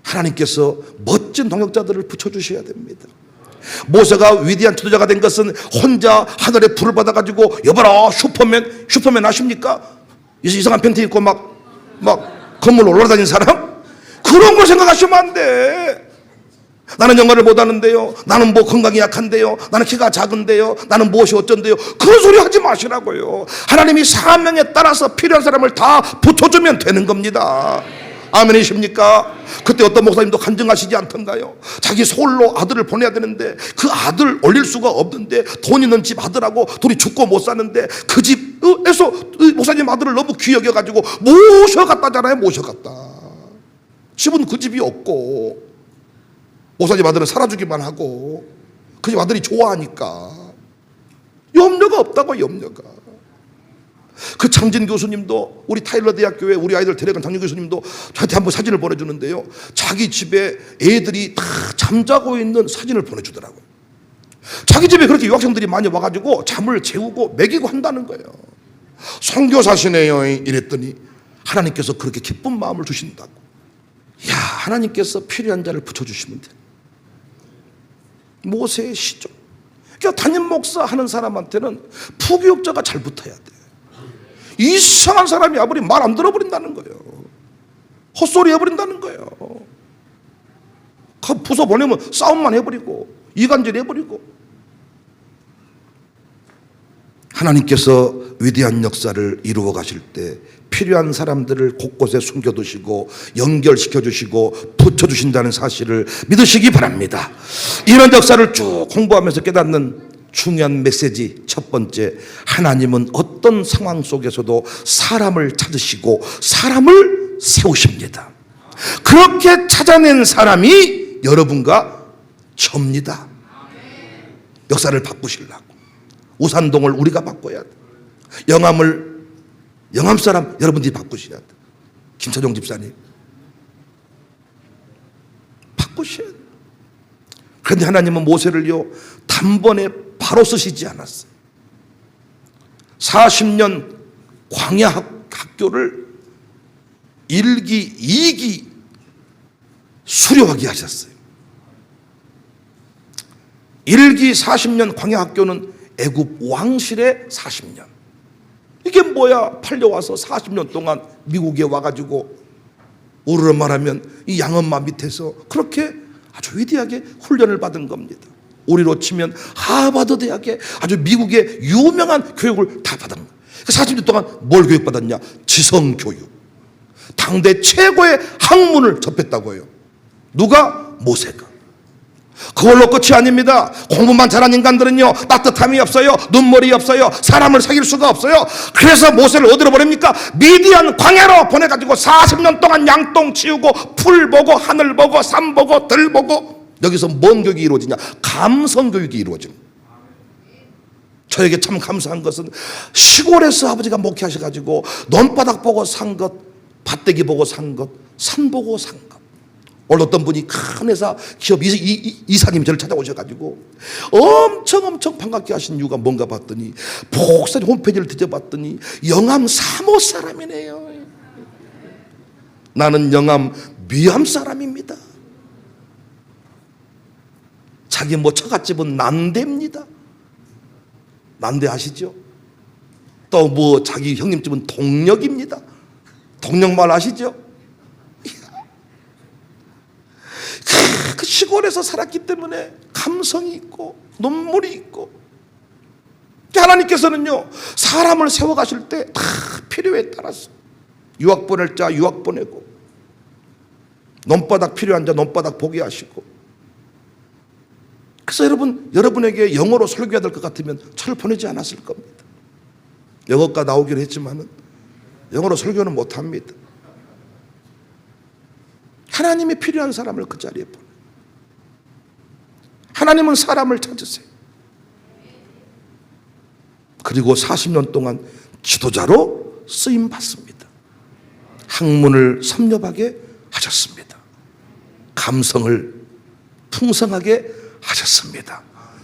하나님께서 멋진 동역자들을 붙여주셔야 됩니다. 모세가 위대한 지도자가 된 것은 혼자 하늘에 불을 받아가지고, 여봐라 슈퍼맨 아십니까? 이상한 팬티 입고 막 건물 올라다니는 사람? 그런 걸 생각하시면 안 돼. 나는 영어를 못하는데요, 나는 건강이 약한데요, 나는 키가 작은데요, 나는 무엇이 어쩐데요, 그런 소리 하지 마시라고요. 하나님이 사명에 따라서 필요한 사람을 다 붙여주면 되는 겁니다. 아멘이십니까? 그때 어떤 목사님도 간증하시지 않던가요? 자기 서울로 아들을 보내야 되는데 그 아들 올릴 수가 없는데, 돈 있는 집 아들하고 둘이 죽고 못 사는데 그 집에서 목사님 아들을 너무 귀히 여겨가지고 모셔갔다잖아요. 모셔갔다. 집은 그 집이 없고 목사님 아들은 살아주기만 하고 그 집 아들이 좋아하니까. 없다고, 염려가. 그 장진 교수님도, 우리 타일러 대학교에 우리 아이들 데려간 장진 교수님도 저한테 한번 사진을 보내주는데요, 자기 집에 애들이 다 잠자고 있는 사진을 보내주더라고요. 자기 집에 그렇게 유학생들이 많이 와가지고 잠을 재우고 먹이고 한다는 거예요. 선교사시네요 이랬더니 하나님께서 그렇게 기쁜 마음을 주신다고. 야, 하나님께서 필요한 자를 붙여주시면 돼. 모세의 시죠. 그러니까 담임 목사 하는 사람한테는 부교육자가 잘 붙어야 돼. 이상한 사람이 와버리면 말 안 들어버린다는 거예요. 헛소리 해버린다는 거예요. 부서 보내면 싸움만 해버리고 이간질 해버리고. 하나님께서 위대한 역사를 이루어 가실 때 필요한 사람들을 곳곳에 숨겨두시고 연결시켜주시고 붙여주신다는 사실을 믿으시기 바랍니다. 이런 역사를 쭉 공부하면서 깨닫는 중요한 메시지, 첫 번째, 하나님은 어떤 상황 속에서도 사람을 찾으시고 사람을 세우십니다. 그렇게 찾아낸 사람이 여러분과 접니다. 역사를 바꾸시려고. 우산동을 우리가 바꿔야 돼. 영암 사람 여러분들이 바꾸셔야 돼. 김철용 집사님 바꾸셔야 돼. 그런데 하나님은 모세를요 단번에 바로 쓰시지 않았어요. 40년 광야 학교를 1기, 2기 수료하게 하셨어요. 1기 40년 광야 학교는 애굽 왕실의 40년. 이게 뭐야? 팔려와서 40년 동안 미국에 와가지고 우리로 말하면 이 양엄마 밑에서 그렇게 아주 위대하게 훈련을 받은 겁니다. 우리로 치면 하버드 대학에 아주 미국의 유명한 교육을 다 받은 거예요. 40년 동안 뭘 교육받았냐? 지성교육. 당대 최고의 학문을 접했다고 해요. 누가? 모세가. 그걸로 끝이 아닙니다. 공부만 잘한 인간들은요 따뜻함이 없어요. 눈물이 없어요. 사람을 사귈 수가 없어요. 그래서 모세를 어디로 보냅니까? 미디안 광야로 보내가지고 40년 동안 양똥 치우고 풀 보고 하늘 보고 산 보고 들 보고. 여기서 뭔 교육이 이루어지냐? 감성 교육이 이루어집니다. 저에게 참 감사한 것은 시골에서 아버지가 목회하셔가지고 논바닥 보고 산 것, 밭대기 보고 산 것, 산 보고 산 것. 오늘 어떤 분이 큰 회사 기업 이사님이 저를 찾아오셔가지고 엄청 반갑게 하신 이유가 뭔가 봤더니 복사님 홈페이지를 뒤져봤더니 영암 3호 사람이네요. 나는 영암 미암 사람입니다. 자기 처갓집은 난대입니다. 난대 아시죠? 또 자기 형님 집은 동력입니다. 동력말 아시죠? 그 시골에서 살았기 때문에 감성이 있고 눈물이 있고. 하나님께서는요 사람을 세워가실 때 다 필요에 따라서 유학 보낼 자 유학 보내고 논바닥 필요한 자 논바닥 보게 하시고. 그래서 여러분에게 영어로 설교해야 될 것 같으면 저를 보내지 않았을 겁니다. 영어과 나오기로 했지만은 영어로 설교는 못합니다. 하나님이 필요한 사람을 그 자리에 보내. 하나님은 사람을 찾으세요. 그리고 40년 동안 지도자로 쓰임 받습니다. 학문을 섭렵하게 하셨습니다. 감성을 풍성하게 하셨습니다.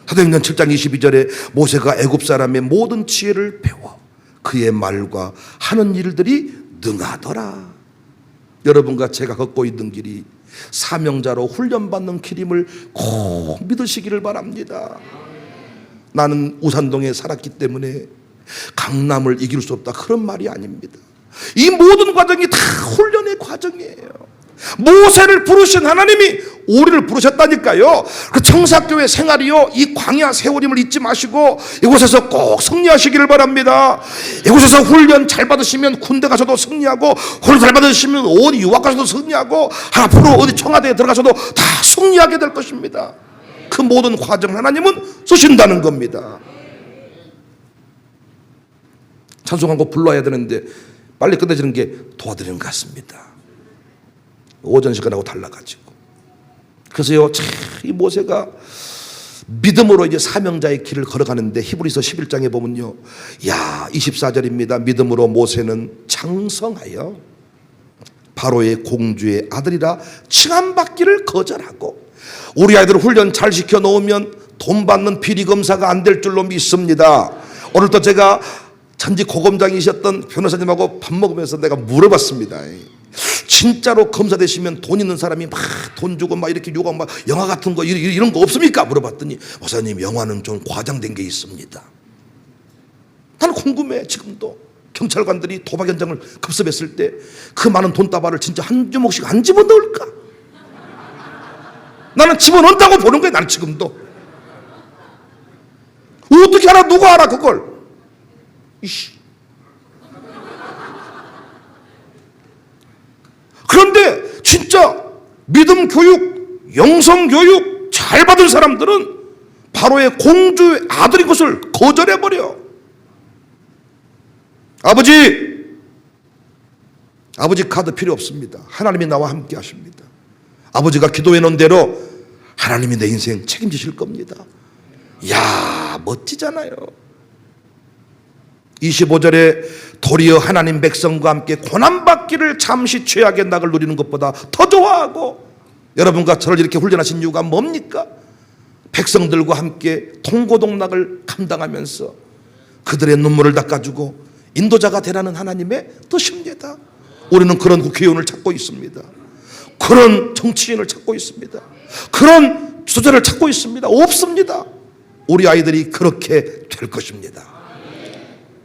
사도행전 7장 22절에 모세가 애굽 사람의 모든 지혜를 배워 그의 말과 하는 일들이 능하더라. 여러분과 제가 걷고 있는 길이 사명자로 훈련받는 길임을 꼭 믿으시기를 바랍니다. 나는 우산동에 살았기 때문에 강남을 이길 수 없다, 그런 말이 아닙니다. 이 모든 과정이 다 훈련의 과정이에요. 모세를 부르신 하나님이 우리를 부르셨다니까요. 그 청사교회 생활이요 이 광야 세월임을 잊지 마시고 이곳에서 꼭 승리하시기를 바랍니다. 이곳에서 훈련 잘 받으시면 군대 가서도 승리하고, 훈련 잘 받으시면 어디 유학 가서도 승리하고, 앞으로 어디 청와대에 들어가서도 다 승리하게 될 것입니다. 그 모든 과정 하나님은 쓰신다는 겁니다. 찬송한 곡 불러야 되는데 빨리 끝내지는 게 도와드리는 것 같습니다. 오전 시간하고 달라가지고. 그래서요 이 모세가 믿음으로 이제 사명자의 길을 걸어가는데 히브리서 11장에 보면요, 야 24절입니다. 믿음으로 모세는 장성하여 바로의 공주의 아들이라 칭함받기를 거절하고, 우리 아이들 훈련 잘 시켜 놓으면 돈 받는 비리 검사가 안 될 줄로 믿습니다. 오늘도 제가 전직 고검장이셨던 변호사님하고 밥 먹으면서 내가 물어봤습니다. 진짜로 검사 되시면 돈 있는 사람이 막 돈 주고 막 이렇게 요구하고 막 영화 같은 거 이런 거 없습니까? 물어봤더니 목사님, 영화는 좀 과장된 게 있습니다. 나는 궁금해. 지금도 경찰관들이 도박 현장을 급습했을 때 그 많은 돈다발을 진짜 한 주먹씩 안 집어넣을까? 나는 집어넣는다고 보는 거야. 나는 지금도 어떻게 알아? 누가 알아 그걸? 이씨. 그런데 진짜 믿음 교육, 영성 교육 잘 받은 사람들은 바로의 공주의 아들인 것을 거절해버려. 아버지 카드 필요 없습니다. 하나님이 나와 함께 하십니다. 아버지가 기도해 놓은 대로 하나님이 내 인생 책임지실 겁니다. 이야, 멋지잖아요. 25절에 도리어 하나님 백성과 함께 고난받기를 잠시 죄악의 낙을 누리는 것보다 더 좋아하고, 여러분과 저를 이렇게 훈련하신 이유가 뭡니까? 백성들과 함께 통고동락을 감당하면서 그들의 눈물을 닦아주고 인도자가 되라는 하나님의 뜻입니다. 우리는 그런 국회의원을 찾고 있습니다. 그런 정치인을 찾고 있습니다. 그런 주자를 찾고 있습니다. 없습니다. 우리 아이들이 그렇게 될 것입니다.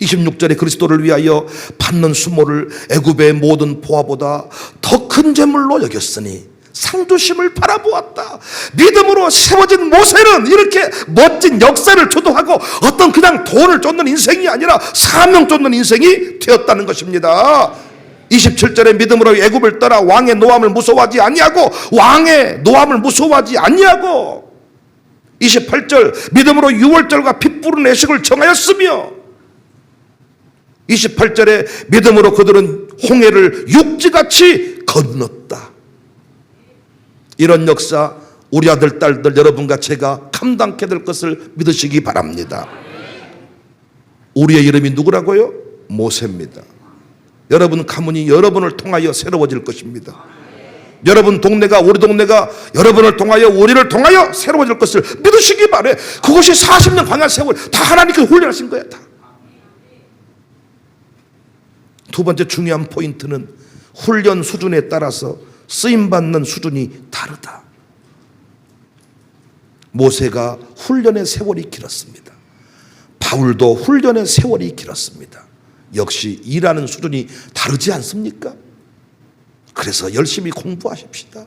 26절에 그리스도를 위하여 받는 수모를 애굽의 모든 보화보다 더 큰 재물로 여겼으니 상주심을 바라보았다. 믿음으로 세워진 모세는 이렇게 멋진 역사를 주도하고 어떤 그냥 돈을 쫓는 인생이 아니라 사명 쫓는 인생이 되었다는 것입니다. 27절에 믿음으로 애굽을 떠나 왕의 노함을 무서워하지 아니하고, 왕의 노함을 무서워하지 아니하고, 28절 믿음으로 유월절과 피 뿌린 애식을 정하였으며, 28절에 믿음으로 그들은 홍해를 육지같이 건넜다. 이런 역사 우리 아들 딸들 여러분과 제가 감당케 될 것을 믿으시기 바랍니다. 우리의 이름이 누구라고요? 모세입니다. 여러분 가문이 여러분을 통하여 새로워질 것입니다. 여러분 동네가, 우리 동네가 여러분을 통하여, 우리를 통하여 새로워질 것을 믿으시기 바래. 그것이 40년 광야 세월 다 하나님께서 훈련하신 거야. 다. 두 번째 중요한 포인트는 훈련 수준에 따라서 쓰임받는 수준이 다르다. 모세가 훈련의 세월이 길었습니다. 바울도 훈련의 세월이 길었습니다. 역시 일하는 수준이 다르지 않습니까? 그래서 열심히 공부하십시다.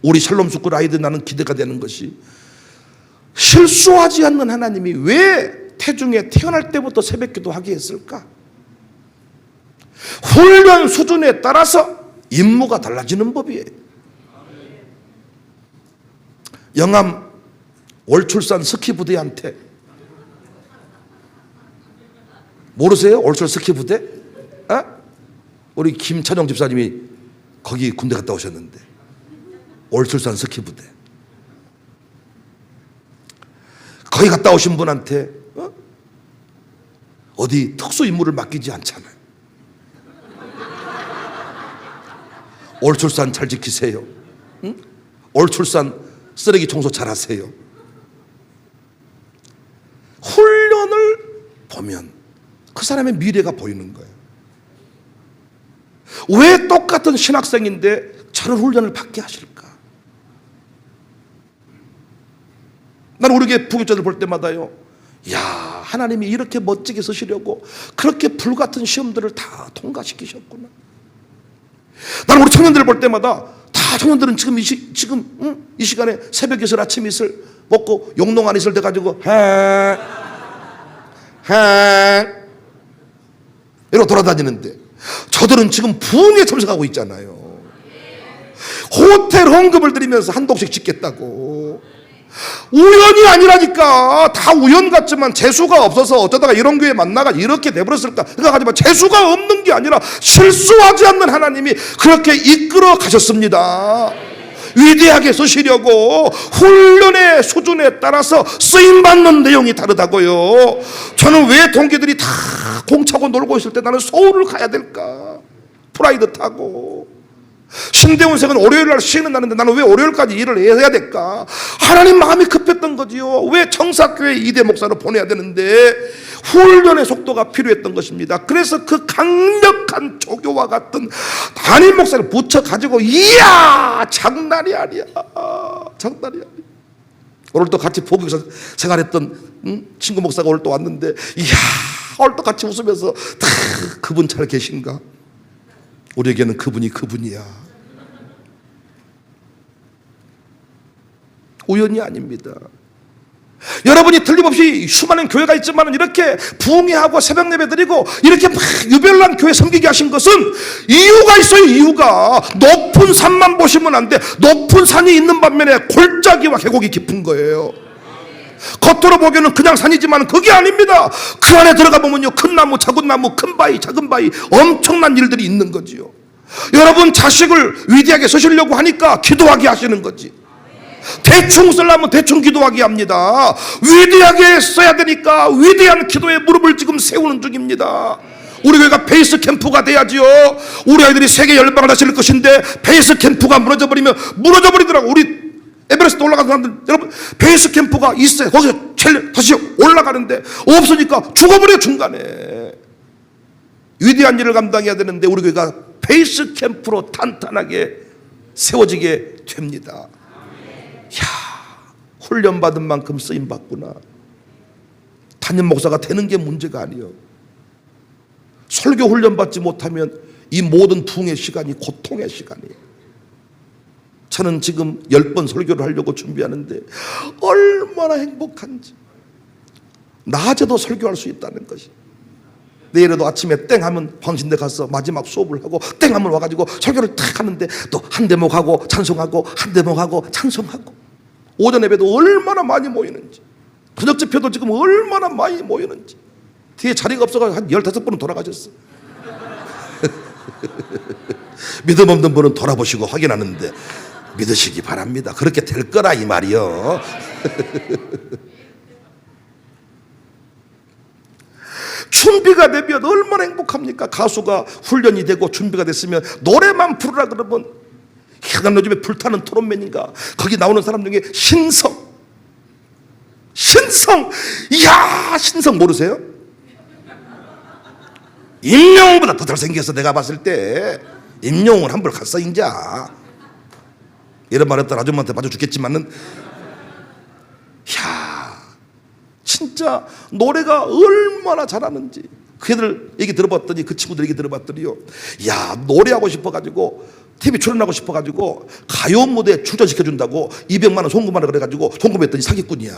우리 샬롬 스쿨 아이들, 나는 기대가 되는 것이, 실수하지 않는 하나님이 왜 태중에 태어날 때부터 새벽기도 하게 했을까? 훈련 수준에 따라서 임무가 달라지는 법이에요. 영암 올출산 스키부대한테, 모르세요? 올출 스키부대? 어? 우리 김찬영 집사님이 거기 군대 갔다 오셨는데, 올출산 스키부대. 거기 갔다 오신 분한테 어디 특수 임무를 맡기지 않잖아요. 올출산 잘 지키세요. 응? 올출산 쓰레기 청소 잘 하세요. 훈련을 보면 그 사람의 미래가 보이는 거예요. 왜 똑같은 신학생인데 저런 훈련을 받게 하실까? 난 우리 교회 부교자들 볼 때마다요, 야, 하나님이 이렇게 멋지게 쓰시려고 그렇게 불같은 시험들을 다 통과시키셨구나. 나는 우리 청년들을 볼 때마다, 다 청년들은 지금 이 시간에 새벽 이슬, 아침 이슬 먹고 용농 안 이슬 돼가지고 이러고 돌아다니는데, 저들은 지금 부흥에 참석하고 있잖아요. 호텔 헌금을 드리면서 한독씩 짓겠다고. 우연이 아니라니까. 다 우연 같지만 재수가 없어서 어쩌다가 이런 교회 만나가 이렇게 돼버렸을까 생각하지만, 재수가 없는 게 아니라 실수하지 않는 하나님이 그렇게 이끌어 가셨습니다. 위대하게 쓰시려고 훈련의 수준에 따라서 쓰임받는 내용이 다르다고요. 저는 왜 동기들이 다 공차고 놀고 있을 때 나는 서울을 가야 될까? 프라이드 타고. 신대원생은 월요일 날 쉬는 날인데 나는 왜 월요일까지 일을 해야 될까? 하나님 마음이 급했던 거지요. 왜 청사교회 이대 목사로 보내야 되는데 훈련의 속도가 필요했던 것입니다. 그래서 그 강력한 조교와 같은 담임 목사를 붙여가지고 이야 장난이 아니야. 장난이 아니야. 오늘 또 같이 보기에서 생활했던 친구 목사가 오늘 또 왔는데 이야 오늘 또 같이 웃으면서 다 그분 잘 계신가? 우리에게는 그분이 그분이야. 우연이 아닙니다. 여러분이 틀림없이 수많은 교회가 있지만 이렇게 부흥회하고 새벽 예배 드리고 이렇게 막 유별난 교회 섬기게 하신 것은 이유가 있어요. 이유가 높은 산만 보시면 안 돼. 높은 산이 있는 반면에 골짜기와 계곡이 깊은 거예요. 겉으로 보기에는 그냥 산이지만 그게 아닙니다. 그 안에 들어가 보면요 큰 나무 작은 나무 큰 바위 작은 바위 엄청난 일들이 있는 거지요. 여러분 자식을 위대하게 쓰시려고 하니까 기도하게 하시는 거지. 대충 쓰려면 대충 기도하게 합니다. 위대하게 써야 되니까 위대한 기도에 무릎을 지금 세우는 중입니다. 우리 교회가 베이스 캠프가 돼야지요. 우리 아이들이 세계 열방을 하실 것인데 베이스 캠프가 무너져 버리더라고. 우리 에베레스트 올라간 사람들 여러분 베이스 캠프가 있어요. 거기서 다시 올라가는데 없으니까 죽어버려 중간에. 위대한 일을 감당해야 되는데 우리 교회가 베이스 캠프로 탄탄하게 세워지게 됩니다. 야, 훈련받은 만큼 쓰임받구나. 담임 목사가 되는 게 문제가 아니에요. 설교 훈련받지 못하면 이 모든 부흥의 시간이 고통의 시간이에요. 저는 지금 10번 설교를 하려고 준비하는데 얼마나 행복한지. 낮에도 설교할 수 있다는 것이. 내일에도 아침에 땡 하면 광신대 가서 마지막 수업을 하고 땡 하면 와가지고 설교를 탁 하는데 또 한 대목 하고 찬송하고 한 대목 하고 찬송하고. 오전 예배도 얼마나 많이 모이는지, 저녁 집회도 지금 얼마나 많이 모이는지. 뒤에 자리가 없어서 한 15분은 돌아가셨어. 믿음 없는 분은 돌아보시고 확인하는데 믿으시기 바랍니다. 그렇게 될 거라 이 말이요. 준비가 되면 얼마나 행복합니까? 가수가 훈련이 되고 준비가 됐으면 노래만 부르라 그러면 난 요즘에 불타는 토론맨인가 거기 나오는 사람 중에 신성 이야 신성 모르세요? 임영웅보다 더 잘생겨서 내가 봤을 때 임영웅은 한번 갔어 인자. 이런 말 했던 아줌마한테 맞아 죽겠지만은 야 진짜 노래가 얼마나 잘하는지 그 애들 얘기 들어봤더니 그 친구들 얘기 들어봤더니요 야 노래하고 싶어가지고 TV 출연하고 싶어가지고 가요 무대 출전시켜준다고 200만 원 송금하라 그래가지고 송금했더니 사기꾼이야.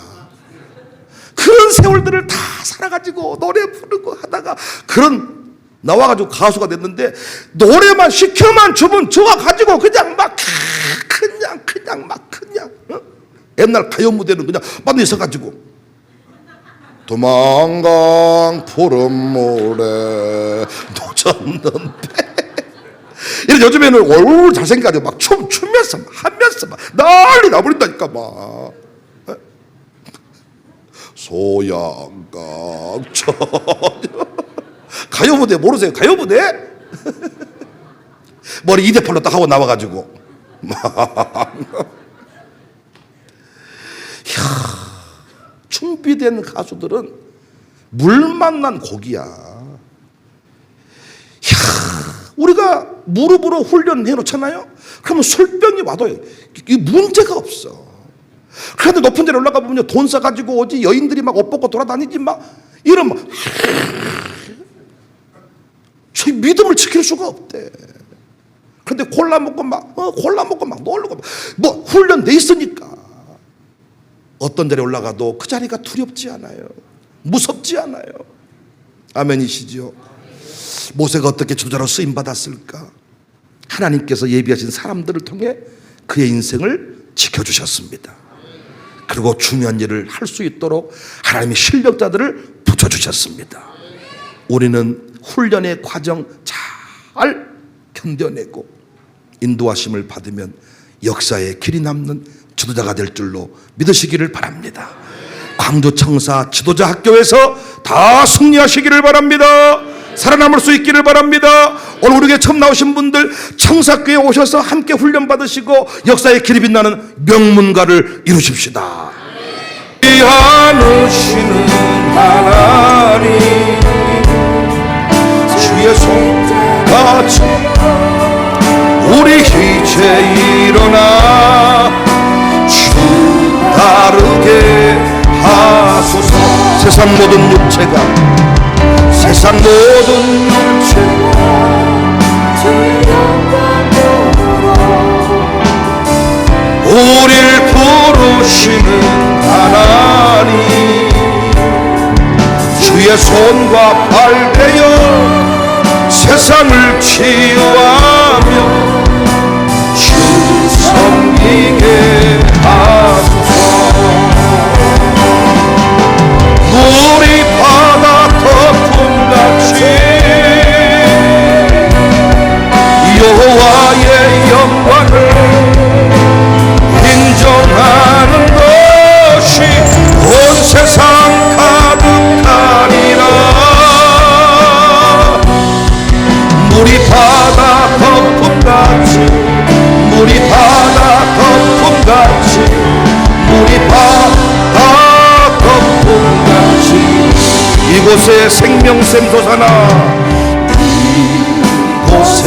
그런 세월들을 다 살아가지고 노래 부르고 하다가 그런 나와가지고 가수가 됐는데 노래만 시켜만 주면 저가 가지고 그냥 막 어? 옛날 가요 무대는 그냥 만두 있어가지고 도망강 푸른 모래 노젓는 배 이런 요즘에는 얼굴 잘생겨가지고 막 추면서 하면서 막 난리 나버린다니까 막 소양강 처녀 가요 무대 모르세요? 가요 무대? 머리 이대팔로 딱 하고 나와가지고 준비된 가수들은 물 만난 고기야. 우리가 무릎으로 훈련해 놓잖아요. 그러면 술병이 와도 이 문제가 없어. 그런데 높은 데로 올라가 보면 돈 써가지고 오지 여인들이 막 옷 벗고 돌아다니지 막 이러면 저 믿음을 지킬 수가 없대. 그런데 콜라 먹고 막 놀고 뭐 훈련돼 있으니까 어떤 자리에 올라가도 그 자리가 두렵지 않아요. 무섭지 않아요. 아멘이시죠? 모세가 어떻게 저자로 쓰임받았을까? 하나님께서 예비하신 사람들을 통해 그의 인생을 지켜주셨습니다. 그리고 중요한 일을 할 수 있도록 하나님의 실력자들을 붙여주셨습니다. 우리는 훈련의 과정 잘 견뎌내고 인도하심을 받으면 역사에 길이 남는 지도자가 될 줄로 믿으시기를 바랍니다. 광주청사 지도자 학교에서 다 승리하시기를 바랍니다. 살아남을 수 있기를 바랍니다. 오늘 우리에게 처음 나오신 분들 청사교회에 오셔서 함께 훈련 받으시고 역사의 길이 빛나는 명문가를 이루십시다. 하시는 하나님, 주의 손같이 우리 이제 일어나 주 다르게 하소서. 세상 모든 육체가 우릴 부르시는 하나님, 주의 손과 발 대여 세상을 치유하며 주 섬기게 하소서. 물이 바다 덮음같이 여호와의 영광을 인정하는 것이 온 세상 가득하리라. 물이 바다 덮음같이, 물이 바다 덮음같이, 물이 바다 덮음같이 이곳에 생명샘 솟아나, 이곳에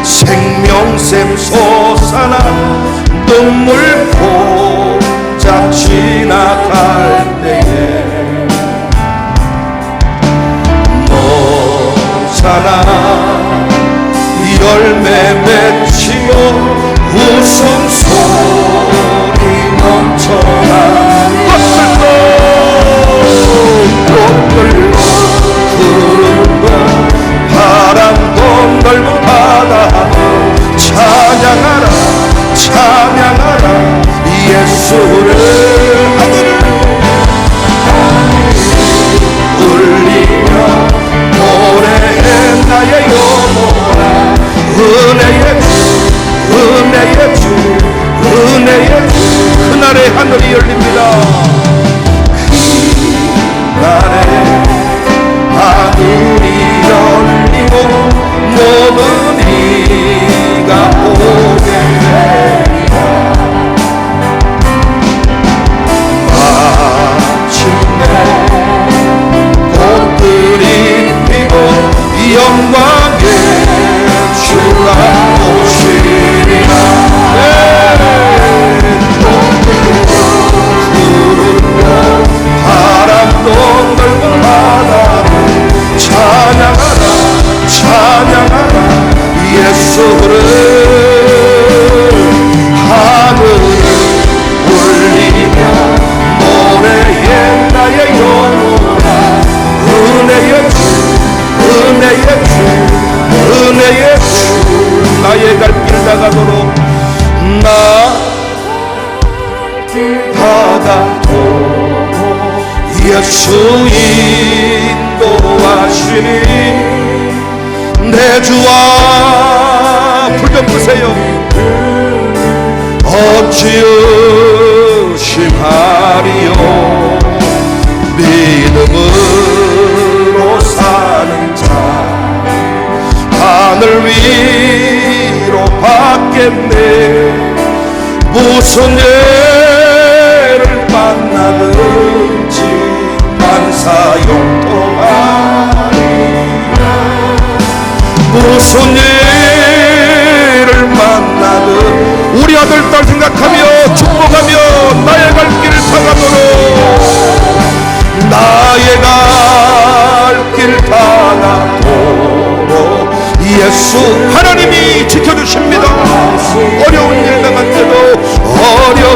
생명샘 솟아나 눈물 폭작 지나갈 때에 너잖아 열매 맺히며 웃음소리 넘쳐나 꽃들도 구름도 바람도 넓은 바다도 찬양하라 찬양하라 예수를 하늘을 울리며 노래해 나의 영혼아. 은혜의 주 은혜의 주 은혜의 주 그날의 하늘이 열립니다. 그날의 하늘이 열리고 모든 이가 오게 되리라. 마침내 꽃들이 피고 영광의 주가 오시리라. 구름도 바람도 넓은 바다를 찬양하라 찬양하라 예수를. 하늘을 울리며 노래해 나의 영혼아. 은혜의 주 은혜의 주 은혜의 주 나의 갈 길 다가도록 나길 다가도록 예수 인도하시니 내 주와 불 좀 끄세요. 어찌 의심하리요. 믿음으로 사는 자 하늘 위로 받겠네. 무슨 죄를 만나든지 만사용통하리라. 무슨 죄를 만나든 우리 아들 딸 생각하며 축복하며 나의 갈 길을 다가도록 나의 갈 길 다가도록 예수 하나님이 지켜주십니다. 어려운 일 당한 때도 어려운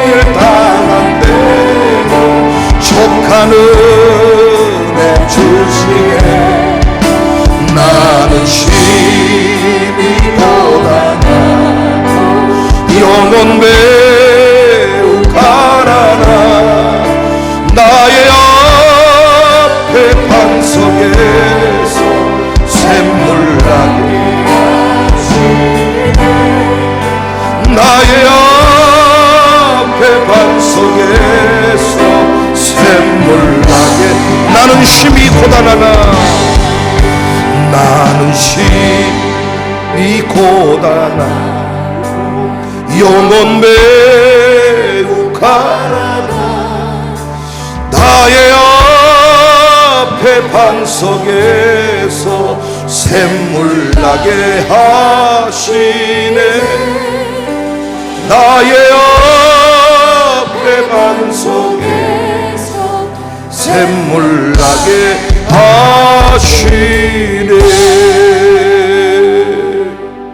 일 당한 때도 족한 은혜 주시게 나는 심히 고단하고 영혼 매우 가라나. 나의 앞에 반석에서 샘물 나게 하시네. 샘물나게 나는 심히 고단하나 나는 심히 고단하나 영혼 매우 가난하 나의 앞에 반석에서 샘물나게 하시네 나의 앞에 반석에서 샘물나게